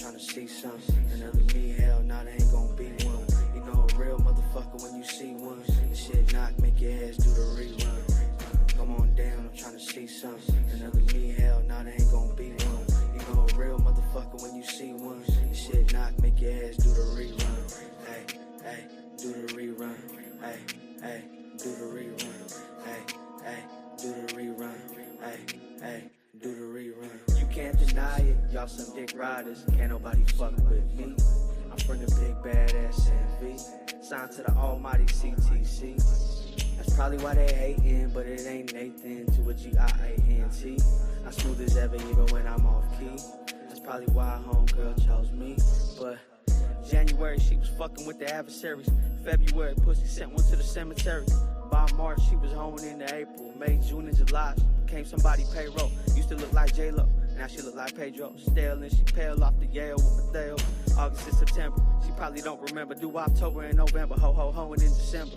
trying to see something. Another me, hell, nah, there ain't gonna be one. You know a real motherfucker when you see one. This shit knock, make your ass do the rerun. Come on down, I'm trying to see something. Another me, hell, nah, there ain't gonna be one. You know a real motherfucker when you see one. This shit knock, make your ass do the rerun. Hey, hey, do the rerun. Hey, hey, do the rerun. Hey, hey, do the rerun. Hey, hey, do the rerun. You can't deny it, y'all some dick riders. Can't nobody fuck with me. I'm from the big badass NV. Signed to the almighty CTC. That's probably why they hating, but it ain't Nathan to a G-I-A-N-T. I'm smooth as ever even when I'm off key. That's probably why homegirl chose me. But January she was fucking with the adversaries. February pussy sent one to the cemetery. By March she was honing into April. May, June, and July she became somebody payroll. Used to look like J-Lo, now she look like Pedro. Stale and she pale off the Yale with Mateo. August and September, she probably don't remember. Do October and November, ho and in December.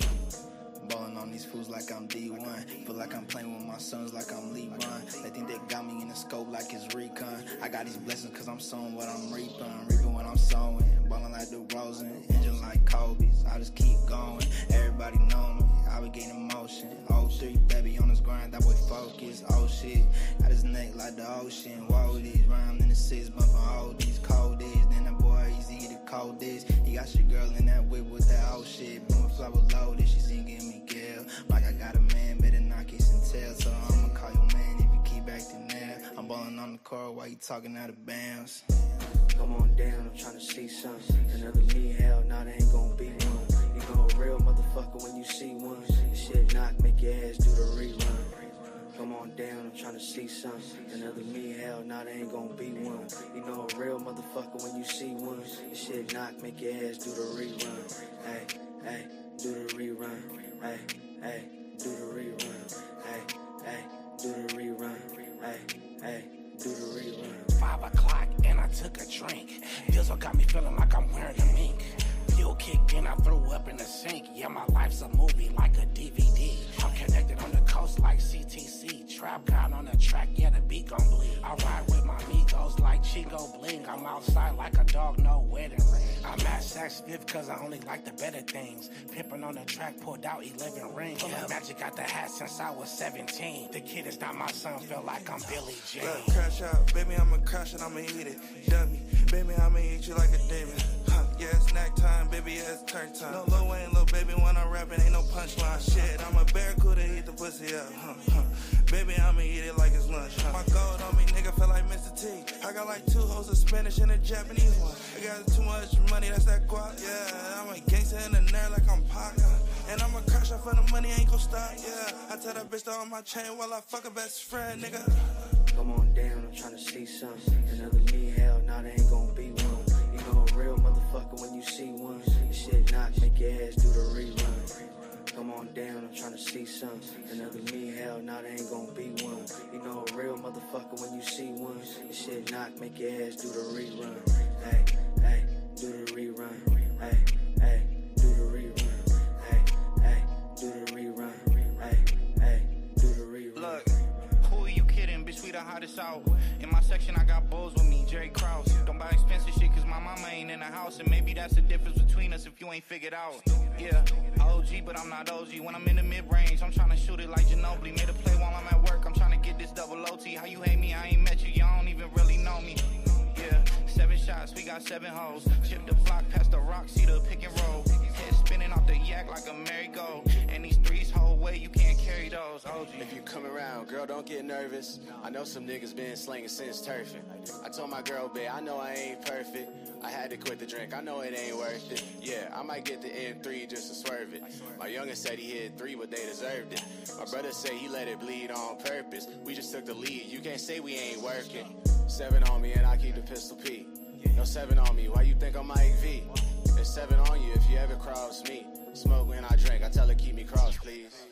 Ballin' on these fools like I'm D1. Feel like I'm playing with my sons like I'm LeBron. They think they got me in the scope like it's recon. I got these blessings cause I'm sowing what I'm reaping. Reaping what I'm sowing. Ballin' like DeRozan. Engine like Kobe's. I just keep going. Everybody know me. I be gaining motion. 03 baby on this grind. That boy focus. Oh shit. Got his neck like the ocean. Whoa, these rhymes in the 6 bumping all these cold days. Then that boy easy the coldest. He got your girl in that whip with that old shit. Boom, flower loaded. She singing me. Like I got a man, better not kiss and tell. So I'ma call your man if you keep acting there. I'm ballin' on the court while you talking out of bounds. Come on down, I'm trying to see something. Another me, hell, nah, there ain't gonna be one. You know a real motherfucker when you see one. This shit knock, make your ass do the rerun. Come on down, I'm trying to see something. Another me, hell, nah, there ain't gonna be one. You know a real motherfucker when you see one. This shit knock, make your ass do the rerun. Hey, hey, do the rerun. Hey, hey, do the rerun. Hey, hey, do the rerun. Hey, hey, do the rerun. 5 o'clock and I took a drink. Dizzle got me feeling like I'm wearing a mink. Fuel kicked in, I threw up in the sink. Yeah, my life's a movie like a DVD. I'm connected on the coast like CTC. Trap God on the track, yeah, the beat gon' bleed. I ride with my amigos like Chico Bling. I'm outside like a dog, no wedding ring. I'm at Saks Fifth cause I only like the better things. Pimpin' on the track, pulled out 11 rings. Yeah, Magic got the hat since I was 17. The kid is not my son, feel like I'm Billy Jean. Look, crash out, baby, I'ma crash and I'ma eat it. Dummy, baby, I'ma eat you like a demon. Huh, yeah, it's snack time, baby, yeah, it's turn time. No Lil Wayne, little baby, when I'm rapping, ain't no punchline. Shit, I'm a barracuda, eat the pussy up. Baby, I'ma eat it like it's lunch. My gold on me, nigga, feel like Mr. T. I got like 2 hoes of Spanish and a Japanese one. I got too much money, that's that guap. Yeah, I'm a gangster in the nerd like I'm Pac. And I'ma crash out for the money, ain't gon' stop. Yeah, I tell that bitch to on my chain while I fuck her best friend, nigga. Come on down, I'm trying to see something. Another me, hell, nah, there ain't gonna be one. You know a real motherfucker when you see one. This shit knock, make your ass do the rerun. Come on down, I'm trying to see something. Another me, hell, nah, there ain't gonna be one. You know a real motherfucker when you see one. This shit knock, make your ass do the rerun. Hey, hey, do the rerun. Hey, hey, do the rerun. Hey, hey, do the rerun. Hey, hey, do the rerun. Look, who are you kidding? Bitch, we the hottest out. In my section, I got bulls with me, Jerry Krause. Don't buy expensive shit cause my mama ain't in the house. And maybe that's the difference between us if you ain't figured out. Yeah, OG, but I'm not OG. When I'm in the mid-range, I'm trying to shoot it like Ginobili. Made a play while I'm at work, I'm trying to get this double OT. How you hate me? I ain't met you, y'all don't even really know me. Yeah, 7 shots, we got 7 hoes. Chip the block past the rock, see the pick and roll. Head spinning off the yak like a merry-go. And these threes whole way, you can't carry those. OG. If you come around, girl, don't get nervous. I know some niggas been slinging since turfing. I told my girl, babe, I know I ain't perfect. I had to quit the drink, I know it ain't worth it. Yeah, I might get the N3 just to swerve it. My youngest said he hit 3, but they deserved it. My brother said he let it bleed on purpose. We just took the lead, you can't say we ain't working. 7 on me and I keep the pistol P. No 7 on me, why you think I'm Mike V? There's 7 on you if you ever cross me. Smoke when I drink, I tell her keep me cross, please.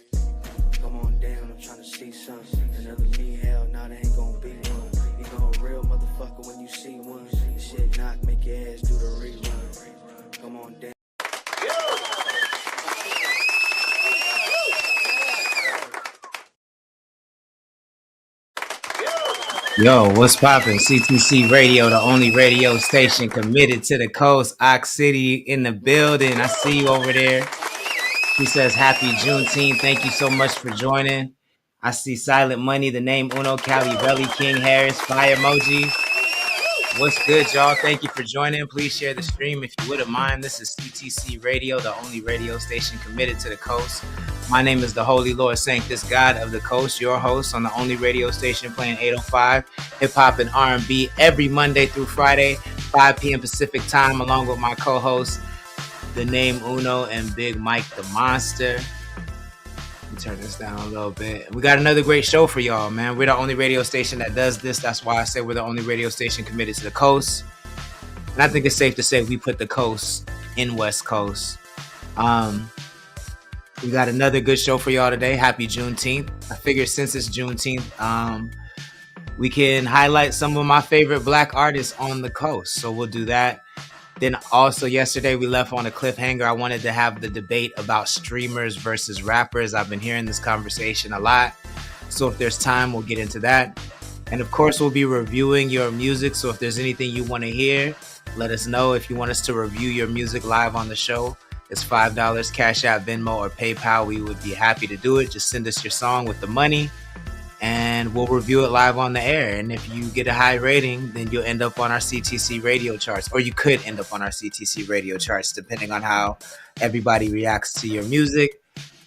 Come on down, I'm trying to see something. Another me, hell, nah, there ain't gonna be one. You know a real motherfucker when you see one. This shit knock, make your ass do the rerun. Come on down. Yo, what's poppin'? CTC Radio, the only radio station committed to the coast. Ox City in the building. I see you over there. She says, happy Juneteenth. Thank you so much for joining. I see Silent Money, the name Uno, Cali, Belly, King Harris, fire emoji. What's good, y'all? Thank you for joining. Please share the stream if you wouldn't mind. This is CTC Radio, the only radio station committed to the coast. My name is the Holy Lord Sanctus, God of the Coast, your host on the only radio station playing 805 hip-hop and R&B every Monday through Friday, 5 p.m. Pacific time, along with my co-hosts, the name Uno and Big Mike the Monster. Let me turn this down a little bit. We got another great show for y'all, man. We're the only radio station that does this. That's why I say we're the only radio station committed to the coast. And I think it's safe to say we put the coast in West Coast. We got another good show for y'all today. Happy Juneteenth. I figured since it's Juneteenth, we can highlight some of my favorite Black artists on the coast. So we'll do that. Then also yesterday we left on a cliffhanger. I wanted to have the debate about streamers versus rappers. I've been hearing this conversation a lot. So if there's time, we'll get into that. And of course, we'll be reviewing your music. So if there's anything you want to hear, let us know. If you want us to review your music live on the show, it's $5, Cash App, Venmo, or PayPal. We would be happy to do it. Just send us your song with the money and we'll review it live on the air. And if you get a high rating, then you'll end up on our CTC radio charts, or you could end up on our CTC radio charts, depending on how everybody reacts to your music.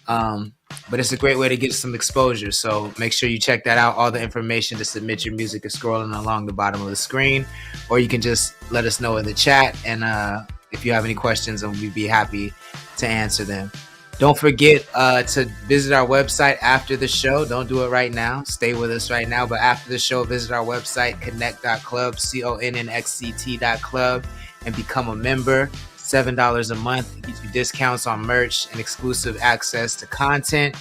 But it's a great way to get some exposure. So make sure you check that out. All the information to submit your music is scrolling along the bottom of the screen, or you can just let us know in the chat. And if you have any questions, and we'd be happy to answer them. Don't forget to visit our website after the show. Don't do it right now. Stay with us right now. But after the show, visit our website, connect.club, CONNXCT.club, and become a member. $7 a month. It gives you discounts on merch and exclusive access to content.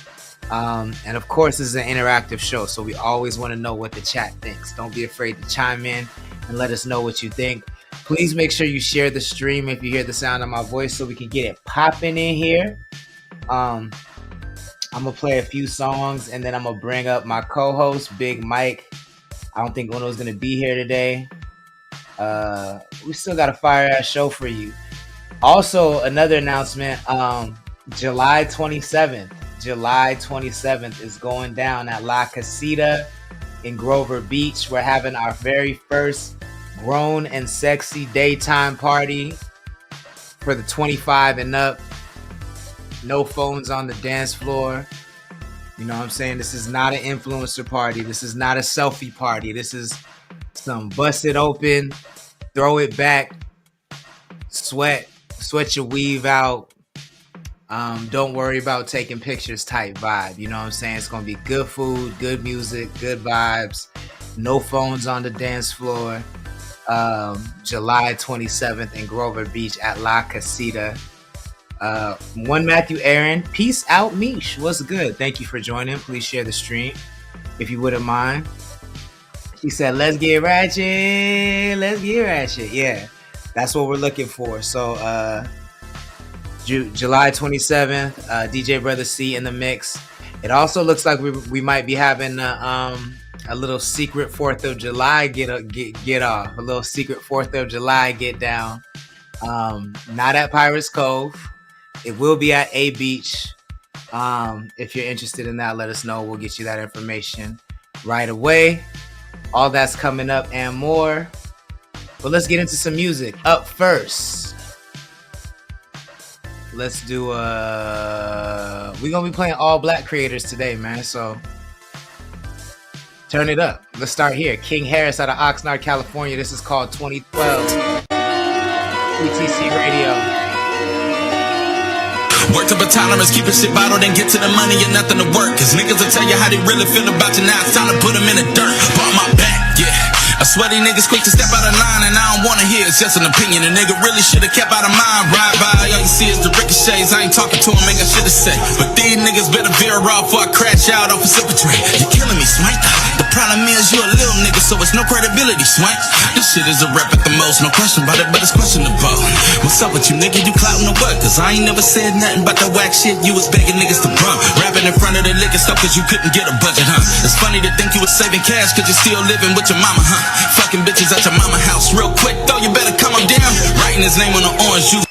And of course, this is an interactive show, so we always want to know what the chat thinks. Don't be afraid to chime in and let us know what you think. Please make sure you share the stream if you hear the sound of my voice so we can get it popping in here. I'm gonna play a few songs and then I'm gonna bring up my co-host, Big Mike. I don't think Uno's gonna be here today. We still got a fire-ass show for you. Also, another announcement, July 27th is going down at La Casita in Grover Beach. We're having our very first grown and sexy daytime party for the 25 and up. No phones on the dance floor. You know what I'm saying? This is not an influencer party. This is not a selfie party. This is some bust it open, throw it back, sweat your weave out. Don't worry about taking pictures type vibe. You know what I'm saying? It's going to be good food, good music, good vibes. No phones on the dance floor. July 27th in Grover Beach at La Casita. One Matthew Aaron, peace out, Mish. What's good? Thank you for joining. Please share the stream if you wouldn't mind. She said, let's get ratchet. Let's get ratchet. Yeah, that's what we're looking for. So July 27th, DJ Brother C in the mix. It also looks like we might be having a little secret 4th of July get off. A little secret 4th of July get down. Not at Pirates Cove. It will be at A Beach. If you're interested in that, let us know. We'll get you that information right away. All that's coming up and more. But let's get into some music. Up first, let's do we're gonna be playing all Black creators today, man. So turn it up. Let's start here. King Harris out of Oxnard, California. This is called 2012. CTC Radio. Worked up a tolerance, keeping shit bottled and get to the money and nothing to work. Cause niggas will tell you how they really feel about you. Now it's time to put them in the dirt. Bought my back, yeah. I swear these niggas quick to step out of line and I don't wanna hear it's just an opinion. A nigga really should've kept out of mind. Ride by, all you see is the ricochets. I ain't talking to him, ain't got shit to say. But these niggas better veer off before I crash out off a sip of drink. You're killing me, Smite. The Problem is, you a little nigga, so it's no credibility, swank. This shit is a rap at the most, no question about it, but it's questionable. What's up with you, nigga? You clouting or what? Cause I ain't never said nothing about that whack shit you was begging niggas to bump. Rapping in front of the liquor stuff cause you couldn't get a budget, huh? It's funny to think you was saving cash cause you're still living with your mama, huh? Fucking bitches at your mama house real quick, though, you better calm him down. Writing his name on the orange juice.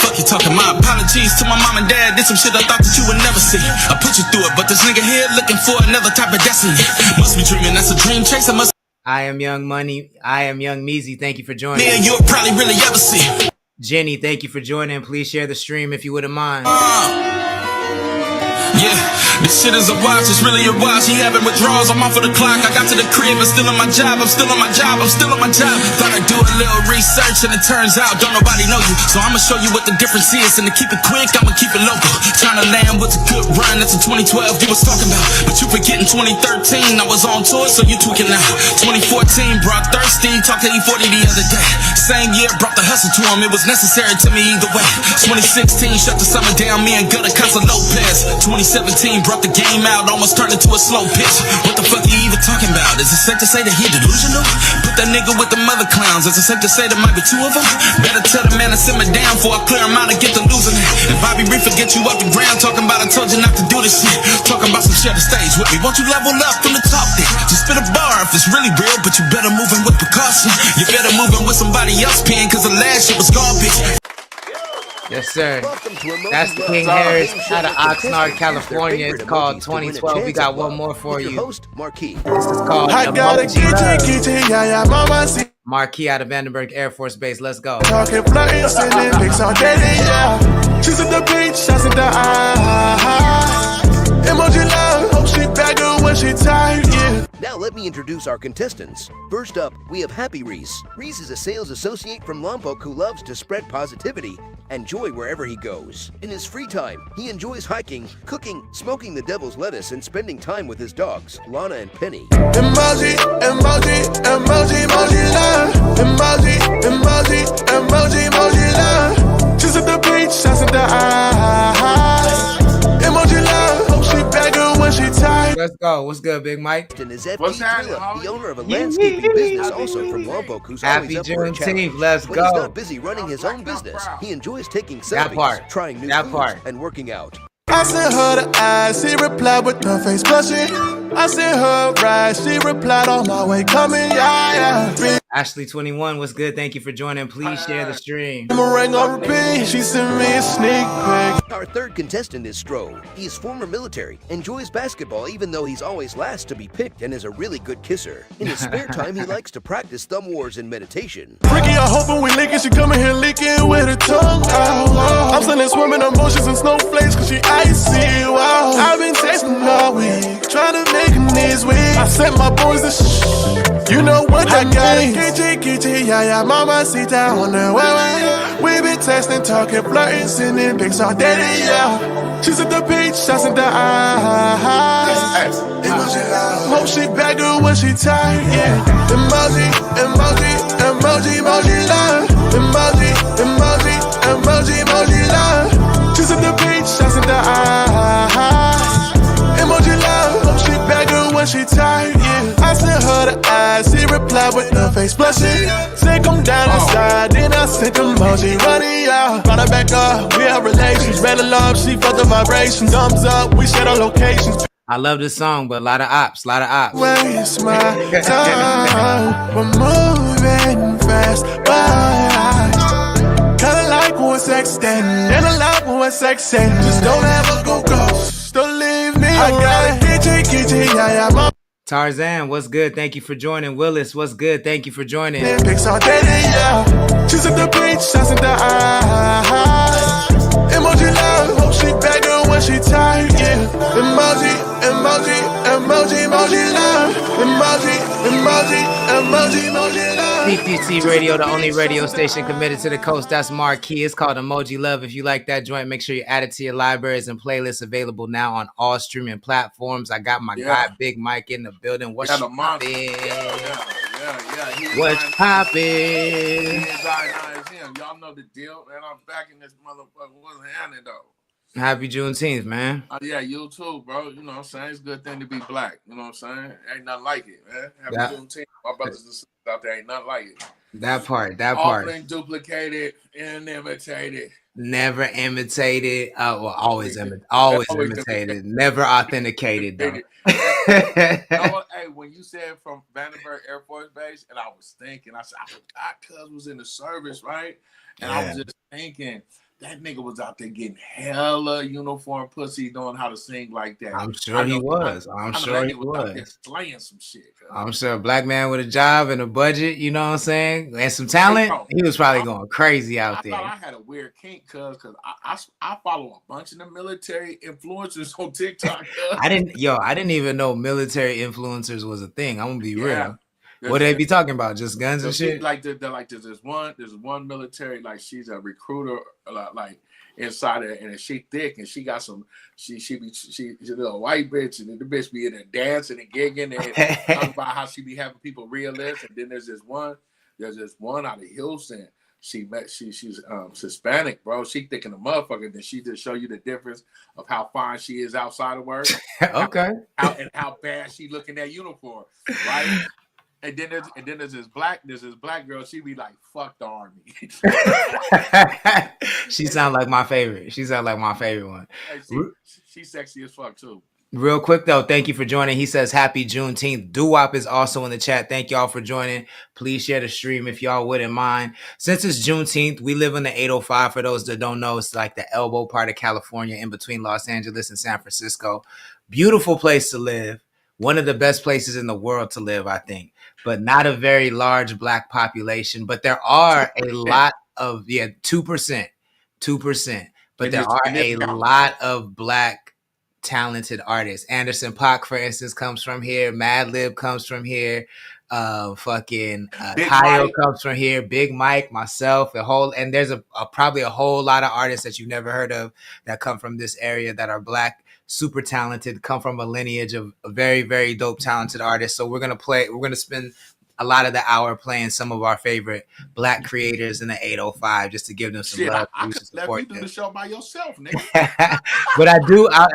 Fuck you talking, my apologies to my mom and dad. Did some shit I thought that you would never see. I put you through it, but this nigga here looking for another type of destiny. Must be dreaming, that's a dream chase. I am Young Money. I am Young Meezy. Thank you for joining. Me and you'll probably really ever see. Jenny, thank you for joining. Please share the stream if you wouldn't mind. Yeah, this shit is a watch, it's really a watch. He having withdrawals, I'm off of the clock. I got to the crib, I'm still on my job, I'm still on my job, I'm still on my job. Thought I'd do a little research and it turns out don't nobody know you. So I'ma show you what the difference is, and to keep it quick, I'ma keep it local. Trying to land what's a good run, that's a 2012 you was talking about. But you forgetting 2013, I was on tour, so you tweaking now. 2014 brought Thirsty, talked to E40 the other day. Same year, brought the hustle to him, it was necessary to me either way. 2016, shut the summer down, me and Gutter Casa Lopez. 2017 brought the game out, almost turned into a slow pitch. What the fuck are you even talking about? Is it safe to say that he delusional? Put that nigga with the mother clowns. Is it safe to say there might be two of them? Better tell the man to simmer down before I clear him out and get to losing it. And Bobby Reefer get you off the ground, talking about I told you not to do this shit. Talking about some share the stage with me. Won't you level up from the top then? Just spit a bar if it's really real, but you better move in with precaution. You better move in with somebody else pen, cause the last shit was garbage. Yes, sir. That's the King Harris out of Oxnard, California. It's called 2012. We got one more for you. This is called Marquis out of Vandenberg Air Force Base. Let's go. Talking flirting, sending pics all day, yeah. She's at the beach, shots at the eye. Emoji love, hope she back her when she tired, yeah. Now let me introduce our contestants. First up, we have Happy Reese. Reese is a sales associate from Lompoc who loves to spread positivity and joy wherever he goes. In his free time, he enjoys hiking, cooking, smoking the devil's lettuce, and spending time with his dogs, Lana and Penny. Emoji, emoji, emoji, emoji love. Emoji, emoji, emoji, emoji love. She's at the beach, shots at the eye. Emoji love, hope she back her when she tired. Let's go. What's good, Big Mike? And is FD Trilla, the owner of a landscaping business also from Lompoc, who's Happy always up for a challenge. Juneteenth. Let's When go. he's not busy running his own business, he enjoys taking selfies, trying new foods, and working out. I sent her the eyes, she replied with her face blushing. I sent her a ride, she replied on my way coming, yeah, yeah. Ashley 21, what's good? Thank you for joining. Please share the stream. I'm a ring on repeat, she sent me a sneak peek. Our third contestant is Stro. He is former military, enjoys basketball even though he's always last to be picked, and is a really good kisser. In his spare time, he likes to practice thumb wars and meditation. Freaky, I hoping we leaking, she coming here leaking with her tongue out. I'm sending swimming emotions and snowflakes cause she icy, wow. I've been tasting all week, trying to make her knees weak. I sent my boys to you know what that means. Kitty, yeah, mama, sit down on the way. We been texting, talking, flirting, sending pics all day, yeah. She's at the beach, shots at the eye. Hope she back her when she tired, yeah. Emoji, emoji, emoji, emoji love. Emoji, emoji, emoji, emoji love. She's at the beach, shots at the eye. Emoji love, hope she back her when she tired, yeah. I sent her the eyes, she replied with her face blushing. Said come down inside, then I sent emoji running out. Brought her back up, we have relations. Ran along, she felt the vibration. Thumbs up, we shared our locations. I love this song, but a lot of ops, Waste my time, we're moving fast, but kinda like when we're sexting, and I like when we're sexing. Just don't ever go ghost, don't leave me. I got a kitty, yeah, mama. Tarzan, what's good? Thank you for joining. Willis, what's good? Thank you for joining. Pics all day, yeah. She's at the beach, shots at the eye. Emoji love, hope she back her when she tired, yeah. Emoji, emoji, emoji, emoji love. Emoji, emoji, emoji, emoji love. PPT Radio, the only radio station committed to the coast. That's Marquee. It's called Emoji Love. If you like that joint, make sure you add it to your libraries and playlists, available now on all streaming platforms. I got my guy Big Mike in the building. What's poppin'? What's poppin'? Y'all know the deal, man. I'm back in this motherfucker. What's happening though? Happy Juneteenth, man. Yeah, you too, bro. You know what I'm saying? It's a good thing to be black. You know what I'm saying? Ain't nothing like it, man. Happy That Juneteenth. My brothers and sisters out there, ain't nothing like it. that part. Often duplicated and imitated. Never imitated. Well, always Always imitated. Never authenticated though. Hey, when you said from Vandenberg Air Force Base, and I was thinking, I said, I forgot cuz was in the service, right? And I was just thinking, that nigga was out there getting hella uniform pussy knowing how to sing like that. I'm sure he was. I'm sure he was. Out there slaying some shit. I'm sure a black man with a job and a budget, you know what I'm saying, and some talent, he was probably going crazy out there. I thought I had a weird kink, cuz I follow a bunch of the military influencers on TikTok. I didn't even know military influencers was a thing. I'm gonna be real. What they be talking about? Just guns and shit? Like there's one military, like she's a recruiter, like inside it, and she thick, and she got some, she's a little white bitch, and the bitch be in there dancing and gigging and talking about how she be having people realist. And then there's this one out of Houston. She's Hispanic, bro. She thick in the motherfucker. Then she just show you the difference of how fine she is outside of work. Okay. How bad she look in that uniform, right? And then there's this black girl. She be like, "Fuck the army." She sound like my favorite. She sound like my favorite one. Hey, she's sexy as fuck too. Real quick though, thank you for joining. He says happy Juneteenth. Doo-wop is also in the chat. Thank y'all for joining. Please share the stream if y'all wouldn't mind. Since it's Juneteenth, we live in the 805. For those that don't know, it's like the elbow part of California in between Los Angeles and San Francisco. Beautiful place to live. One of the best places in the world to live, I think. But not a very large black population. But there are a lot of 2%. But there are a lot of black talented artists. Anderson .Paak, for instance, comes from here. Madlib comes from here. Kyle comes from here. Big Mike, myself, and there's probably a whole lot of artists that you've never heard of that come from this area that are black, super talented, come from a lineage of very, very dope, talented artists. So we're gonna spend a lot of the hour playing some of our favorite black creators in the 805 just to give them some love. I could let you do the show by yourself, nigga. But I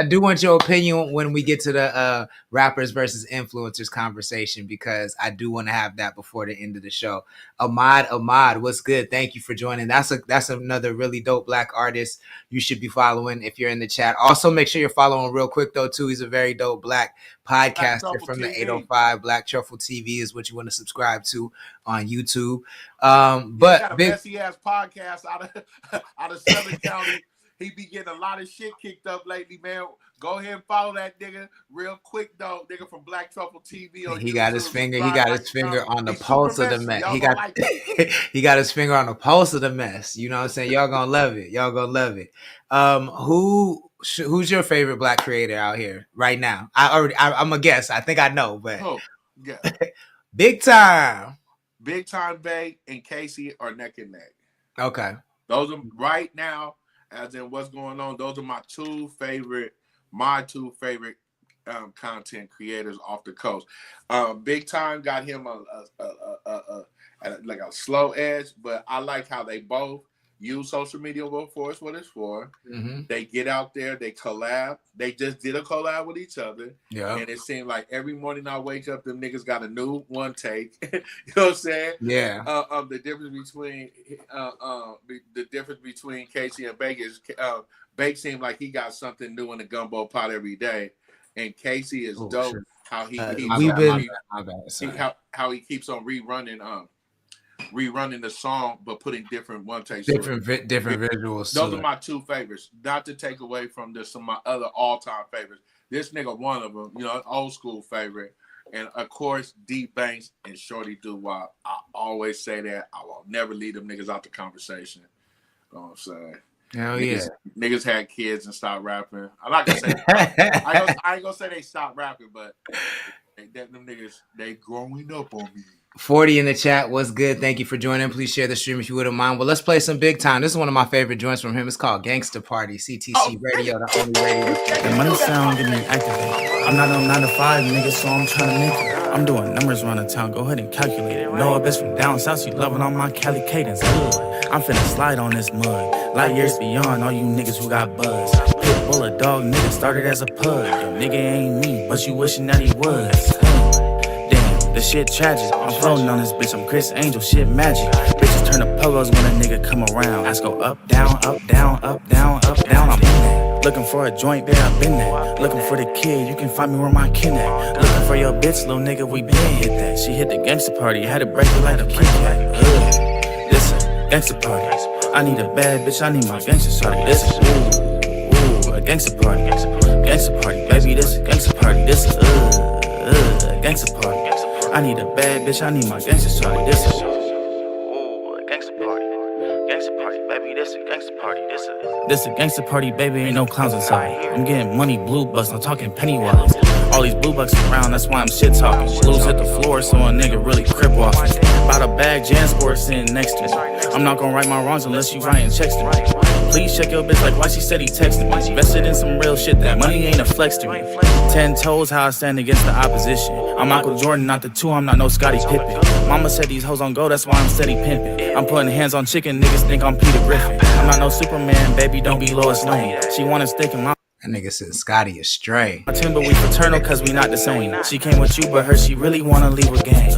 do want your opinion when we get to the rappers versus influencers conversation, because I do want to have that before the end of the show. Ahmad, what's good? Thank you for joining. That's another really dope black artist you should be following if you're in the chat. Also, make sure you're following real quick though too. He's a very dope black podcaster from the 805. Black Truffle TV is what you want to subscribe to on YouTube. But got a messy ass podcast out of Southern County. He be getting a lot of shit kicked up lately, man. Go ahead and follow that nigga real quick though, nigga, from Black Truffle TV. He got his finger on the pulse of the mess. He got his finger on the pulse of the mess. You know what I'm saying? Y'all gonna love it. Who's your favorite black creator out here right now? I'm a guess. I think I know, but yeah. Big Time Bay and Casey are neck and neck. Okay. Those are right now, as in what's going on. Those are my two favorite content creators off the coast. Big Time got him a slow edge, but I like how they both use social media for what it's for. Mm-hmm. They get out there, they collab. They just did a collab with each other. Yeah. And it seemed like every morning I wake up, them niggas got a new one take. You know what I'm saying? Yeah. The difference between Casey and Bake is Bake seemed like he got something new in the gumbo pot every day. And Casey is dope. Sure. How he keeps on rerunning the song, but putting different one takes, different visuals. Those are my two favorites. Not to take away from some of my other all-time favorites. This nigga, one of them, an old school favorite, and of course D Banks and Shorty Doo-Wop. I always say that. I will never leave them niggas out the conversation. You know what I'm saying? Hell niggas had kids and stopped rapping. I'm not gonna say I ain't gonna say they stopped rapping, but them niggas, they growing up on me. 40 in the chat. What's good? Thank you for joining. Please share the stream if you wouldn't mind. Well, let's play some Big Time. This is one of my favorite joints from him. It's called Gangsta Party. CTC Radio, the only radio. The money sound get me activated. I'm not on 9 to 5, nigga, so I'm trying to make it. I'm doing numbers around the town. Go ahead and calculate it. Know a bitch from down south. She loving on my Cali cadence. Good. I'm finna slide on this mud. Light years beyond all you niggas who got buzz. Pit bulldog nigga started as a pug. Yo, nigga ain't me, but you wishing that he was. Damn, this shit tragic. I'm floating on this bitch, I'm Chris Angel, shit magic. Bitches turn to pogos when a nigga come around. I go up, down, up, down, up, down, up, down. I'm in that. Looking for a joint, babe, I've been there. Looking for the kid, you can find me where my kin at. Looking for your bitch, little nigga, we been hit that. She hit the gangsta party, had to break it like a Kit Kat. This a gangsta party. I need a bad bitch, I need my gangsta shorty. This is ooh, a gangsta party. Gangsta party, baby, this a gangsta party. This is a gangsta party. I need a bad bitch, I need my gangsta shorty. This is ooh, a gangsta party. Gangsta party, baby, this a gangsta party. This a gangsta party, baby, ain't no clowns inside. I'm getting money, blue bucks, I'm talking penny wise. All these blue bucks around, that's why I'm shit talking. Blues hit the floor, so a nigga really crip off. Bought a bag, Jansport sitting next to me. I'm not gonna right my wrongs unless you writing checks to me. Please check your bitch like why she said he texted me. Invested in some real shit, that money ain't a flex to me. 10 toes, how I stand against the opposition. I'm Michael Jordan, not the two, I'm not no Scottie Pippen. Mama said these hoes on go, that's why I'm steady pimping. I'm putting hands on chicken, niggas think I'm Peter Griffin. I'm not no Superman, baby, don't be Lois Lane. She wanna stick in my... That nigga said Scotty astray. My team, but we fraternal cause we not the same. She came with you, but her, she really wanna leave a gang.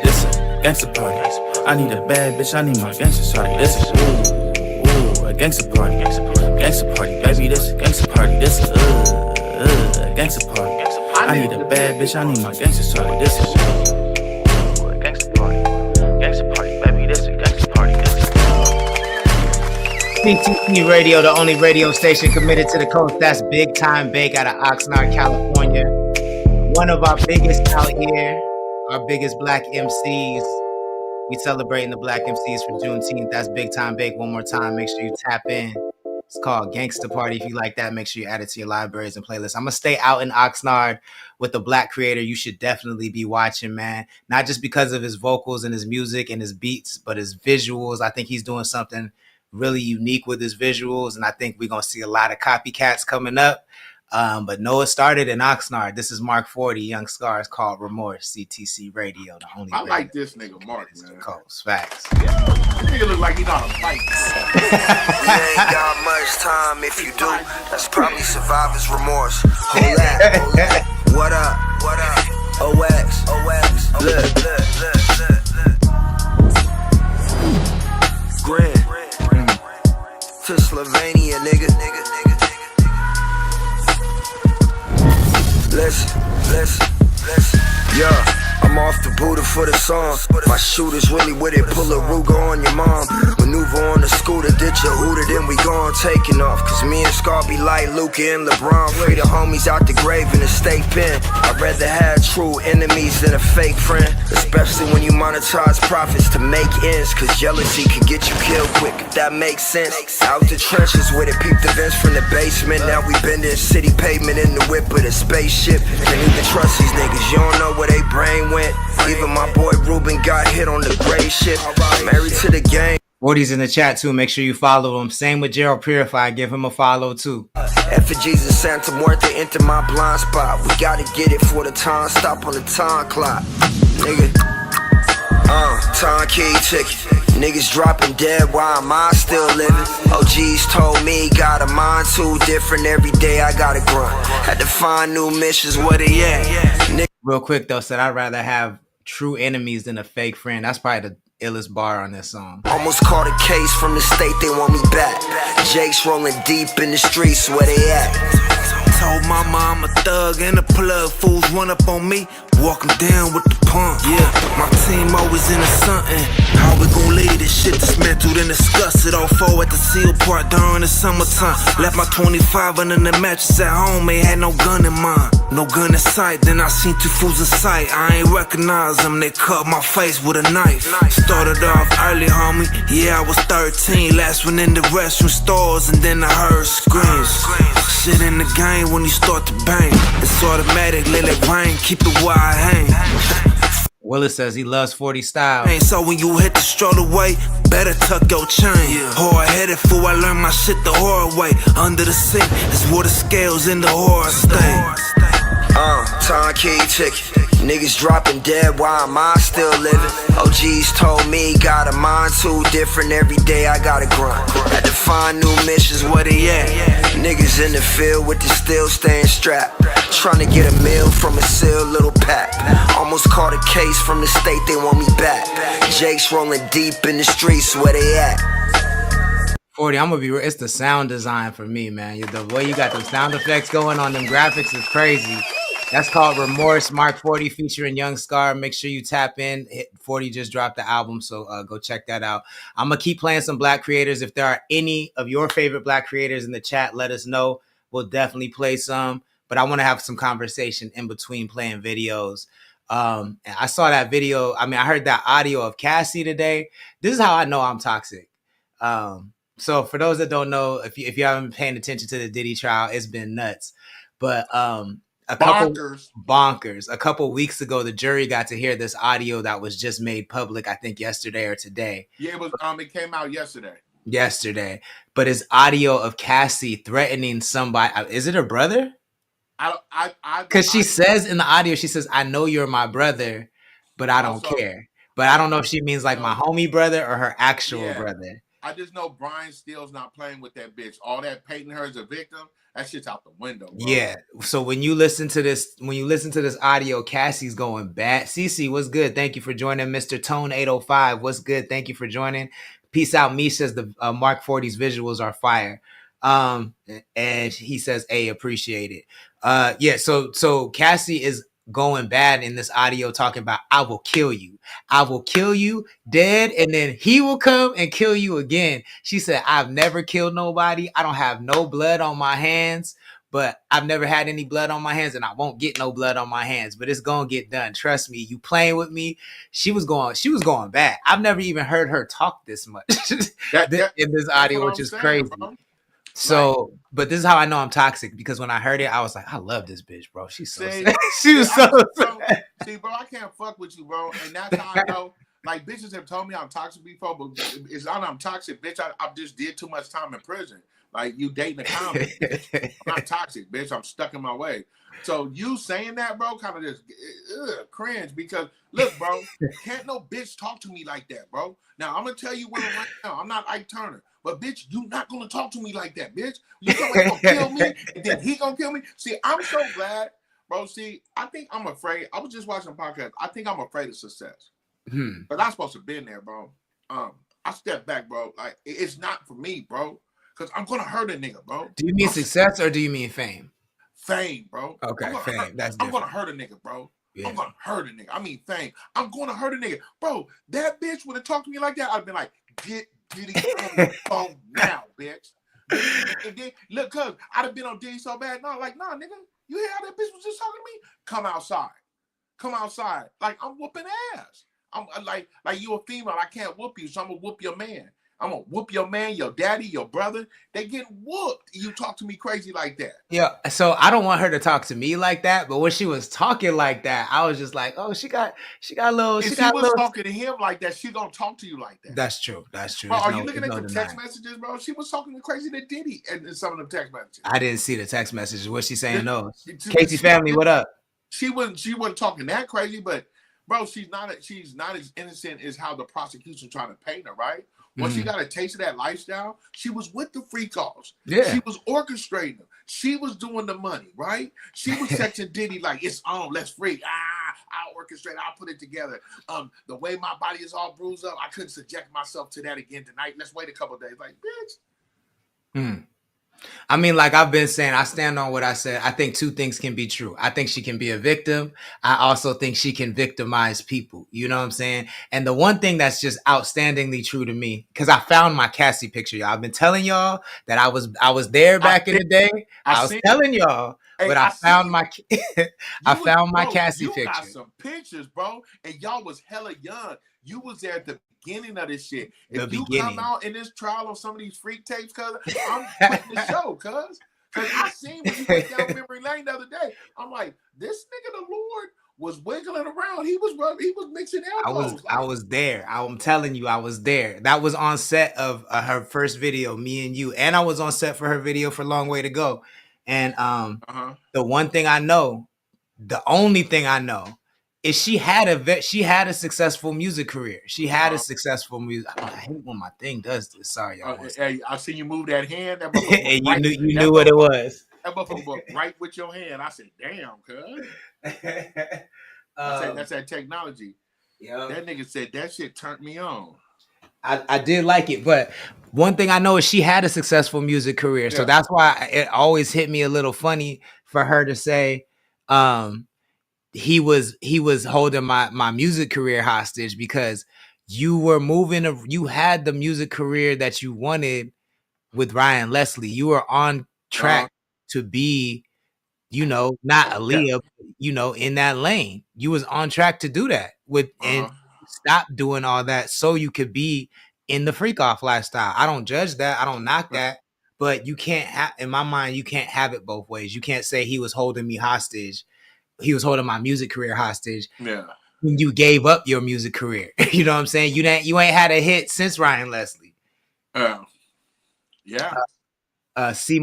This a gangsta party. I need a bad bitch, I need my gangsta shorty. This is ooh, a gangsta party. Gangsta party, baby, this a gangsta party. This is a gangsta party. I need a bad bitch, I need my gangsta shorty. This is ooh, a gangsta party. Gangsta party, baby, this a gangsta party. CTC Radio, the only radio station committed to the coast. That's Big Time Bake out of Oxnard, California. One of our biggest out here, our biggest black MCs. We celebrating the black MCs for Juneteenth. That's Big Time Bake. One more time, make sure you tap in. It's called Gangsta Party. If you like that, make sure you add it to your libraries and playlists. I'm going to stay out in Oxnard with a black creator you should definitely be watching, man. Not just because of his vocals and his music and his beats, but his visuals. I think he's doing something really unique with his visuals, and I think we're going to see a lot of copycats coming up. But no, it started in Oxnard. This is Mark 40, Young Scars, called Remorse, CTC Radio, the only I like this nigga, Mark, man. Coast. Facts. This nigga look like he know how to fight. We ain't got much time. If you do, that's probably survivor's remorse. Hold that. What up? What up? OX. Look. Grand. To Slovenia, nigga. Listen. Yeah. I'm off the Buddha for the song. My shooters really with it, pull a Ruger on your mom. Maneuver on the scooter, ditch a hooter, then we gone taking off. Cause me and Scar be like Luka and LeBron. Free the homies out the grave in the state pen. I'd rather have true enemies than a fake friend. Especially when you monetize profits to make ends. Cause jealousy can get you killed quick, if that makes sense. Out the trenches with it, peep the vents from the basement. Now we been in city pavement in the whip of the spaceship. Can't even trust these niggas, you don't know where they brain went. Even my boy Ruben got hit on the gray shit. Married to the game. 40's in the chat too. Make sure you follow him. Same with Gerald Purify. Give him a follow too. Effigies of Santa Muerte enter my blind spot. We gotta get it for the time. Stop on the time clock, nigga. Time key ticket. Niggas dropping dead, why am I still living? OGs told me, got a mind too different. Every day I gotta grind. Had to find new missions, where they at? Real quick though, said I'd rather have true enemies than a fake friend. That's probably the illest bar on this song. Almost caught a case from the state, they want me back. Jake's rolling deep in the streets, where they at? Told mama I'm a thug and a plug. Fools run up on me, walk them down with the pump. Yeah, my team always into something. How we gon' leave this shit dismantled and discuss it? All four at the seal part during the summertime. Left my 25 under the mattress at home, ain't had no gun in mind. No gun in sight, then I seen two fools in sight. I ain't recognize them, they cut my face with a knife. Started off early, homie, yeah I was 13. Last one in the restroom stores and then I heard screams. Shit in the game when you start to bang. It's automatic, let it rain, keep it where I hang. Willis says he loves 40 style. So when you hit the stroll away, better tuck your chain. Hard-headed fool, I learned my shit the hard way. Under the sink is where the scales in the horror stay. Time key ticket. Niggas dropping dead, why am I still living? OGs told me, got a mind too different. Every day I gotta grind. Had to find new missions, where they at? Niggas in the field with the steel staying strapped. Trying to get a meal from a sealed little pack. Almost caught a case from the state, they want me back. Jake's rolling deep in the streets, where they at? 40, I'm gonna be real. It's the sound design for me, man. The way you got them sound effects going on, them graphics is crazy. That's called Remorse, Mark 40 featuring Young Scar. Make sure you tap in. 40 just dropped the album, so go check that out. I'm gonna keep playing some black creators. If there are any of your favorite black creators in the chat, let us know. We'll definitely play some, but I want to have some conversation in between playing videos. And I saw that video. I mean, I heard that audio of Cassie today. This is how I know I'm toxic. So for those that don't know, if you haven't been paying attention to the Diddy trial, it's been nuts. But a couple bonkers. A couple weeks ago, the jury got to hear this audio that was just made public, I think yesterday or today. Yeah, it came out yesterday. But it's audio of Cassie threatening somebody. Is it her brother? Because she says in the audio, she says, "I know you're my brother, but I don't care." But I don't know if she means like my homie brother or her actual brother. I just know Brian Steele's not playing with that bitch. All that painting her as a victim, that shit's out the window, bro. Yeah. So when you listen to this audio, Cassie's going bad. Cece, what's good? Thank you for joining. Mr. Tone 805, what's good? Thank you for joining. Peace out. Me says the Mark 40's visuals are fire. And he says, "Hey, appreciate it." Yeah. So Cassie is going bad in this audio, talking about, "I will kill you. I will kill you dead, and then he will come and kill you again." She said, "I've never killed nobody. I don't have no blood on my hands, but I've never had any blood on my hands, and I won't get no blood on my hands, but it's gonna get done. Trust me. You playing with me." She was going bad. I've never even heard her talk this much in this audio, which is crazy. Bro. So, but this is how I know I'm toxic, because when I heard it, I was like, I love this bitch, bro. She's so sad. She was so sad. See, bro, I can't fuck with you, bro. And that's how I know. Like, bitches have told me I'm toxic before, but it's not I'm toxic, bitch. I just did too much time in prison. Like, you dating a comic, bitch. I'm not toxic, bitch. I'm stuck in my way. So you saying that, bro, kind of just cringe, because look, bro, can't no bitch talk to me like that, bro. Now, I'm going to tell you what right now. I'm not Ike Turner. But bitch, you not gonna talk to me like that, bitch. You gonna kill me, and then he gonna kill me. See, I'm so glad, bro. See, I think I'm afraid. I was just watching a podcast. I think I'm afraid of success. But I'm supposed to have been there, bro. I stepped back, bro. Like, it's not for me, bro. Because I'm gonna hurt a nigga, bro. Do you mean success or do you mean fame? Fame, bro. Okay, fame. That's different. I'm gonna hurt a nigga, bro. Yeah. I'm gonna hurt a nigga. I mean fame. I'm gonna hurt a nigga. Bro, that bitch would have talked to me like that. I'd been like, get Diddy on the phone now, bitch. And then, look, cuz I'd have been on Diddy so bad. No, like, nah, nigga, you hear how that bitch was just talking to me? Come outside. Come outside. Like, I'm whooping ass. I'm like you a female. I can't whoop you, so I'm gonna whoop your man. I'm gonna whoop your man, your daddy, your brother. They get whooped. You talk to me crazy like that. Yeah, so I don't want her to talk to me like that, but when she was talking like that, I was just like, oh, she got a little. If she was talking to him like that, she gonna talk to you like that. That's true. Bro, are you looking at the text messages, bro? She was talking crazy to Diddy in some of the text messages. I didn't see the text messages. What's she saying? No, Casey family, what up? She wasn't talking that crazy, but bro, she's not as innocent as how the prosecution trying to paint her, right? Once she got a taste of that lifestyle, she was with the freak offs. Yeah. She was orchestrating them. She was doing the money, right? She was texting Diddy like, it's on, let's freak. I'll orchestrate, I'll put it together. The way my body is all bruised up, I couldn't subject myself to that again tonight. Let's wait a couple of days. Like, bitch. I mean, like I've been saying, I stand on what I said. I think two things can be true. I think she can be a victim. I also think she can victimize people. You know what I'm saying? And the one thing that's just outstandingly true to me, because I found my Cassie picture, y'all. I've been telling y'all that I was there back in the day. I was telling y'all, but I found my Cassie picture. You got some pictures, bro, and y'all was hella young. You was there at the beginning of this shit. If you come out in this trial on some of these freak tapes, cuz I'm quitting the show, cuz I seen when you went down memory lane the other day. I'm like, this nigga, the Lord was wiggling around. He was mixing elbows. I was there. I'm telling you, I was there. That was on set of her first video, Me and You, and I was on set for her video for Long Way to Go. And the one thing I know, The only thing I know is she had a successful music career. She had a successful music. I hate when my thing does this. Sorry, y'all. Hey, I see you move that hand. That And you knew what it was. That motherfucker was right with your hand. I said, damn, cuz. That's that technology. Yeah. That nigga said that shit turned me on. I did like it, but one thing I know is she had a successful music career. So that's why it always hit me a little funny for her to say he was holding my music career hostage, because you were you had the music career that you wanted with Ryan Leslie. You were on track to be, not Aaliyah, in that lane. You was on track to do that and stop doing all that so you could be in the freak off lifestyle. I don't judge that. I don't knock that. But you can't have, in my mind, you can't have it both ways. You can't say he was holding me hostage. He was holding my music career hostage. Yeah. When you gave up your music career. You know what I'm saying? You ain't had a hit since Ryan Leslie. Yeah. See,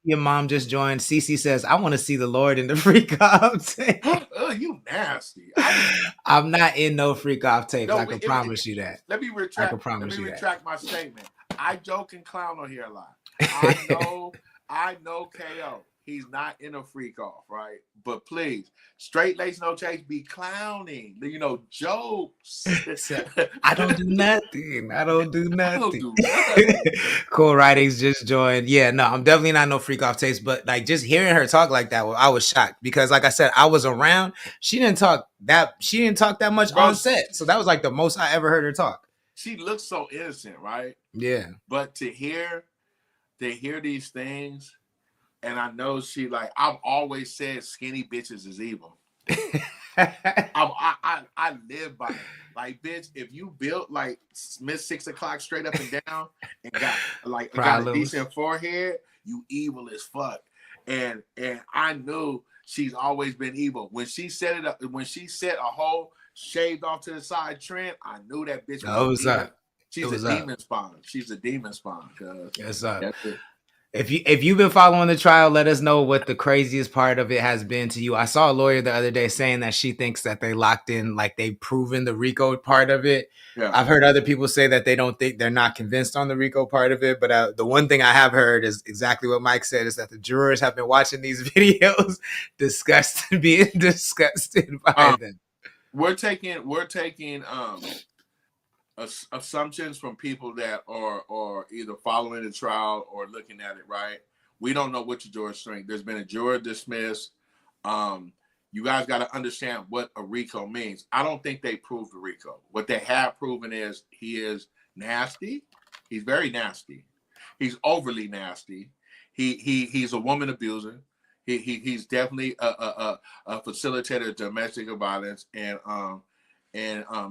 your mom just joined. Cece says, I want to see the Lord in the freak off tape. Oh, you nasty. I'm not in no freak off tapes. No, I can promise you that. Let me retract my statement. I joke and clown on here a lot. I know KO. He's not in a freak off, right? But please, straight lace no chase be clowning. Jokes. I don't do nothing. Cool Writings just joined. Yeah, no, I'm definitely not no freak off tapes. But like just hearing her talk like that, I was shocked because, like I said, I was around. She didn't talk that much on set. So that was like the most I ever heard her talk. She looks so innocent, right? Yeah. But to hear these things. And I know she I've always said skinny bitches is evil. I live by it. Like, bitch, if you built like Miss 6 o'clock straight up and down and got a decent forehead, you evil as fuck. And I knew she's always been evil. When she set it up, when she set a whole shaved off to the side trend, I knew that bitch was a demon. She's a demon spawn. She's a demon spawn. Yes, sir. That's it. If you've been following the trial, let us know what the craziest part of it has been to you. I saw a lawyer the other day saying that she thinks that they locked in, like they've proven the RICO part of it. Yeah. I've heard other people say that they're not convinced on the RICO part of it. But the one thing I have heard is exactly what Mike said, is that the jurors have been watching these videos, being disgusted by them. We're taking assumptions from people that are either following the trial or looking at it, right? We don't know which jurors think. There's been a juror dismissed. You guys got to understand what a RICO means. I don't think they proved the RICO. What they have proven is he is nasty. He's very nasty. He's overly nasty. He's a woman abuser. He's definitely a facilitator of domestic violence, and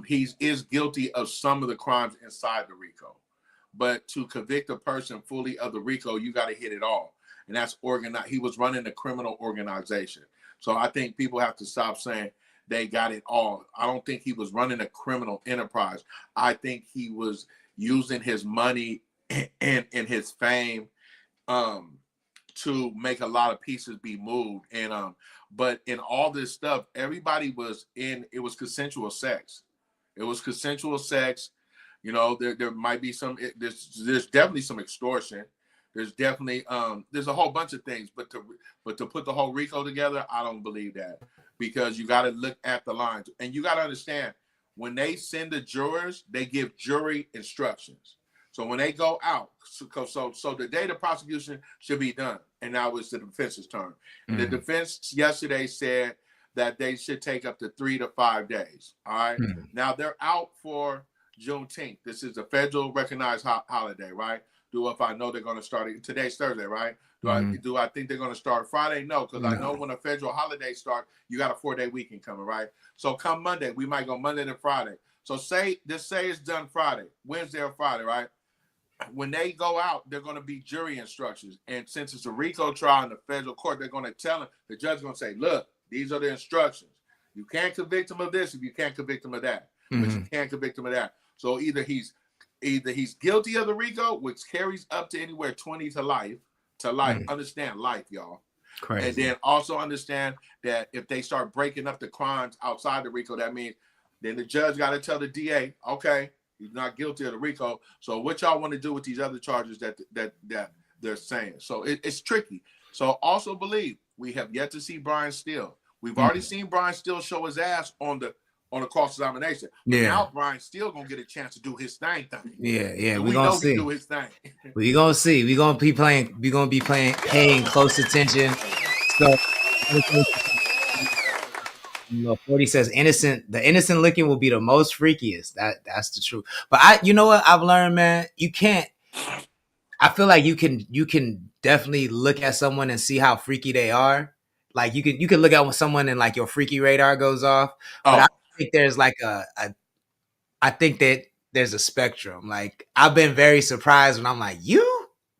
he is guilty of some of the crimes inside the RICO. But to convict a person fully of the RICO, you got to hit it all. And that's organized. He was running a criminal organization. So I think people have to stop saying they got it all. I don't think he was running a criminal enterprise. I think he was using his money and his fame to make a lot of pieces be moved. And but in all this stuff, everybody was it was consensual sex. It was consensual sex. There might be there's definitely some extortion. There's definitely there's a whole bunch of things, but to put the whole RICO together, I don't believe that, because you got to look at the lines, and you got to understand, when they send the jurors, they give jury instructions. So when they go out, so the day the prosecution should be done, and now it's the defense's turn. Mm-hmm. The defense yesterday said that they should take up to 3 to 5 days. All right. Mm-hmm. Now they're out for Juneteenth. This is a federal recognized holiday, right? If I know they're going to start it. Today's Thursday, right? Do I think they're going to start Friday? No, because I know when a federal holiday starts, you got a 4-day weekend coming, right? So come Monday, we might go Monday to Friday. So say it's done Friday, Wednesday or Friday, right? When they go out, they're going to be jury instructions. And since it's a RICO trial in the federal court, they're going to tell them, the judge is going to say, look, these are the instructions. You can't convict him of this if you can't convict him of that. Mm-hmm. But you can't convict him of that. So either he's guilty of the RICO, which carries up to anywhere 20 to life. Mm-hmm. Understand life, y'all. Crazy. And then also understand that if they start breaking up the crimes outside the RICO, that means then the judge got to tell the DA, okay, he's not guilty of the RICO. So what y'all want to do with these other charges that they're saying? So it's tricky. So also believe we have yet to see Brian Steele. We've already seen Brian Steele show his ass on the cross-examination. Yeah. Now Brian Steele gonna get a chance to do his thing. Yeah. We gonna know see. he do his thing. We gonna see. We gonna be paying close attention. So, 40 says the innocent licking will be the most freakiest. That's the truth. But you know what I've learned, man? You can't. I feel like you can definitely look at someone and see how freaky they are. Like you can look at someone and like your freaky radar goes off. But I think there's like I think that there's a spectrum. Like I've been very surprised when I'm like, you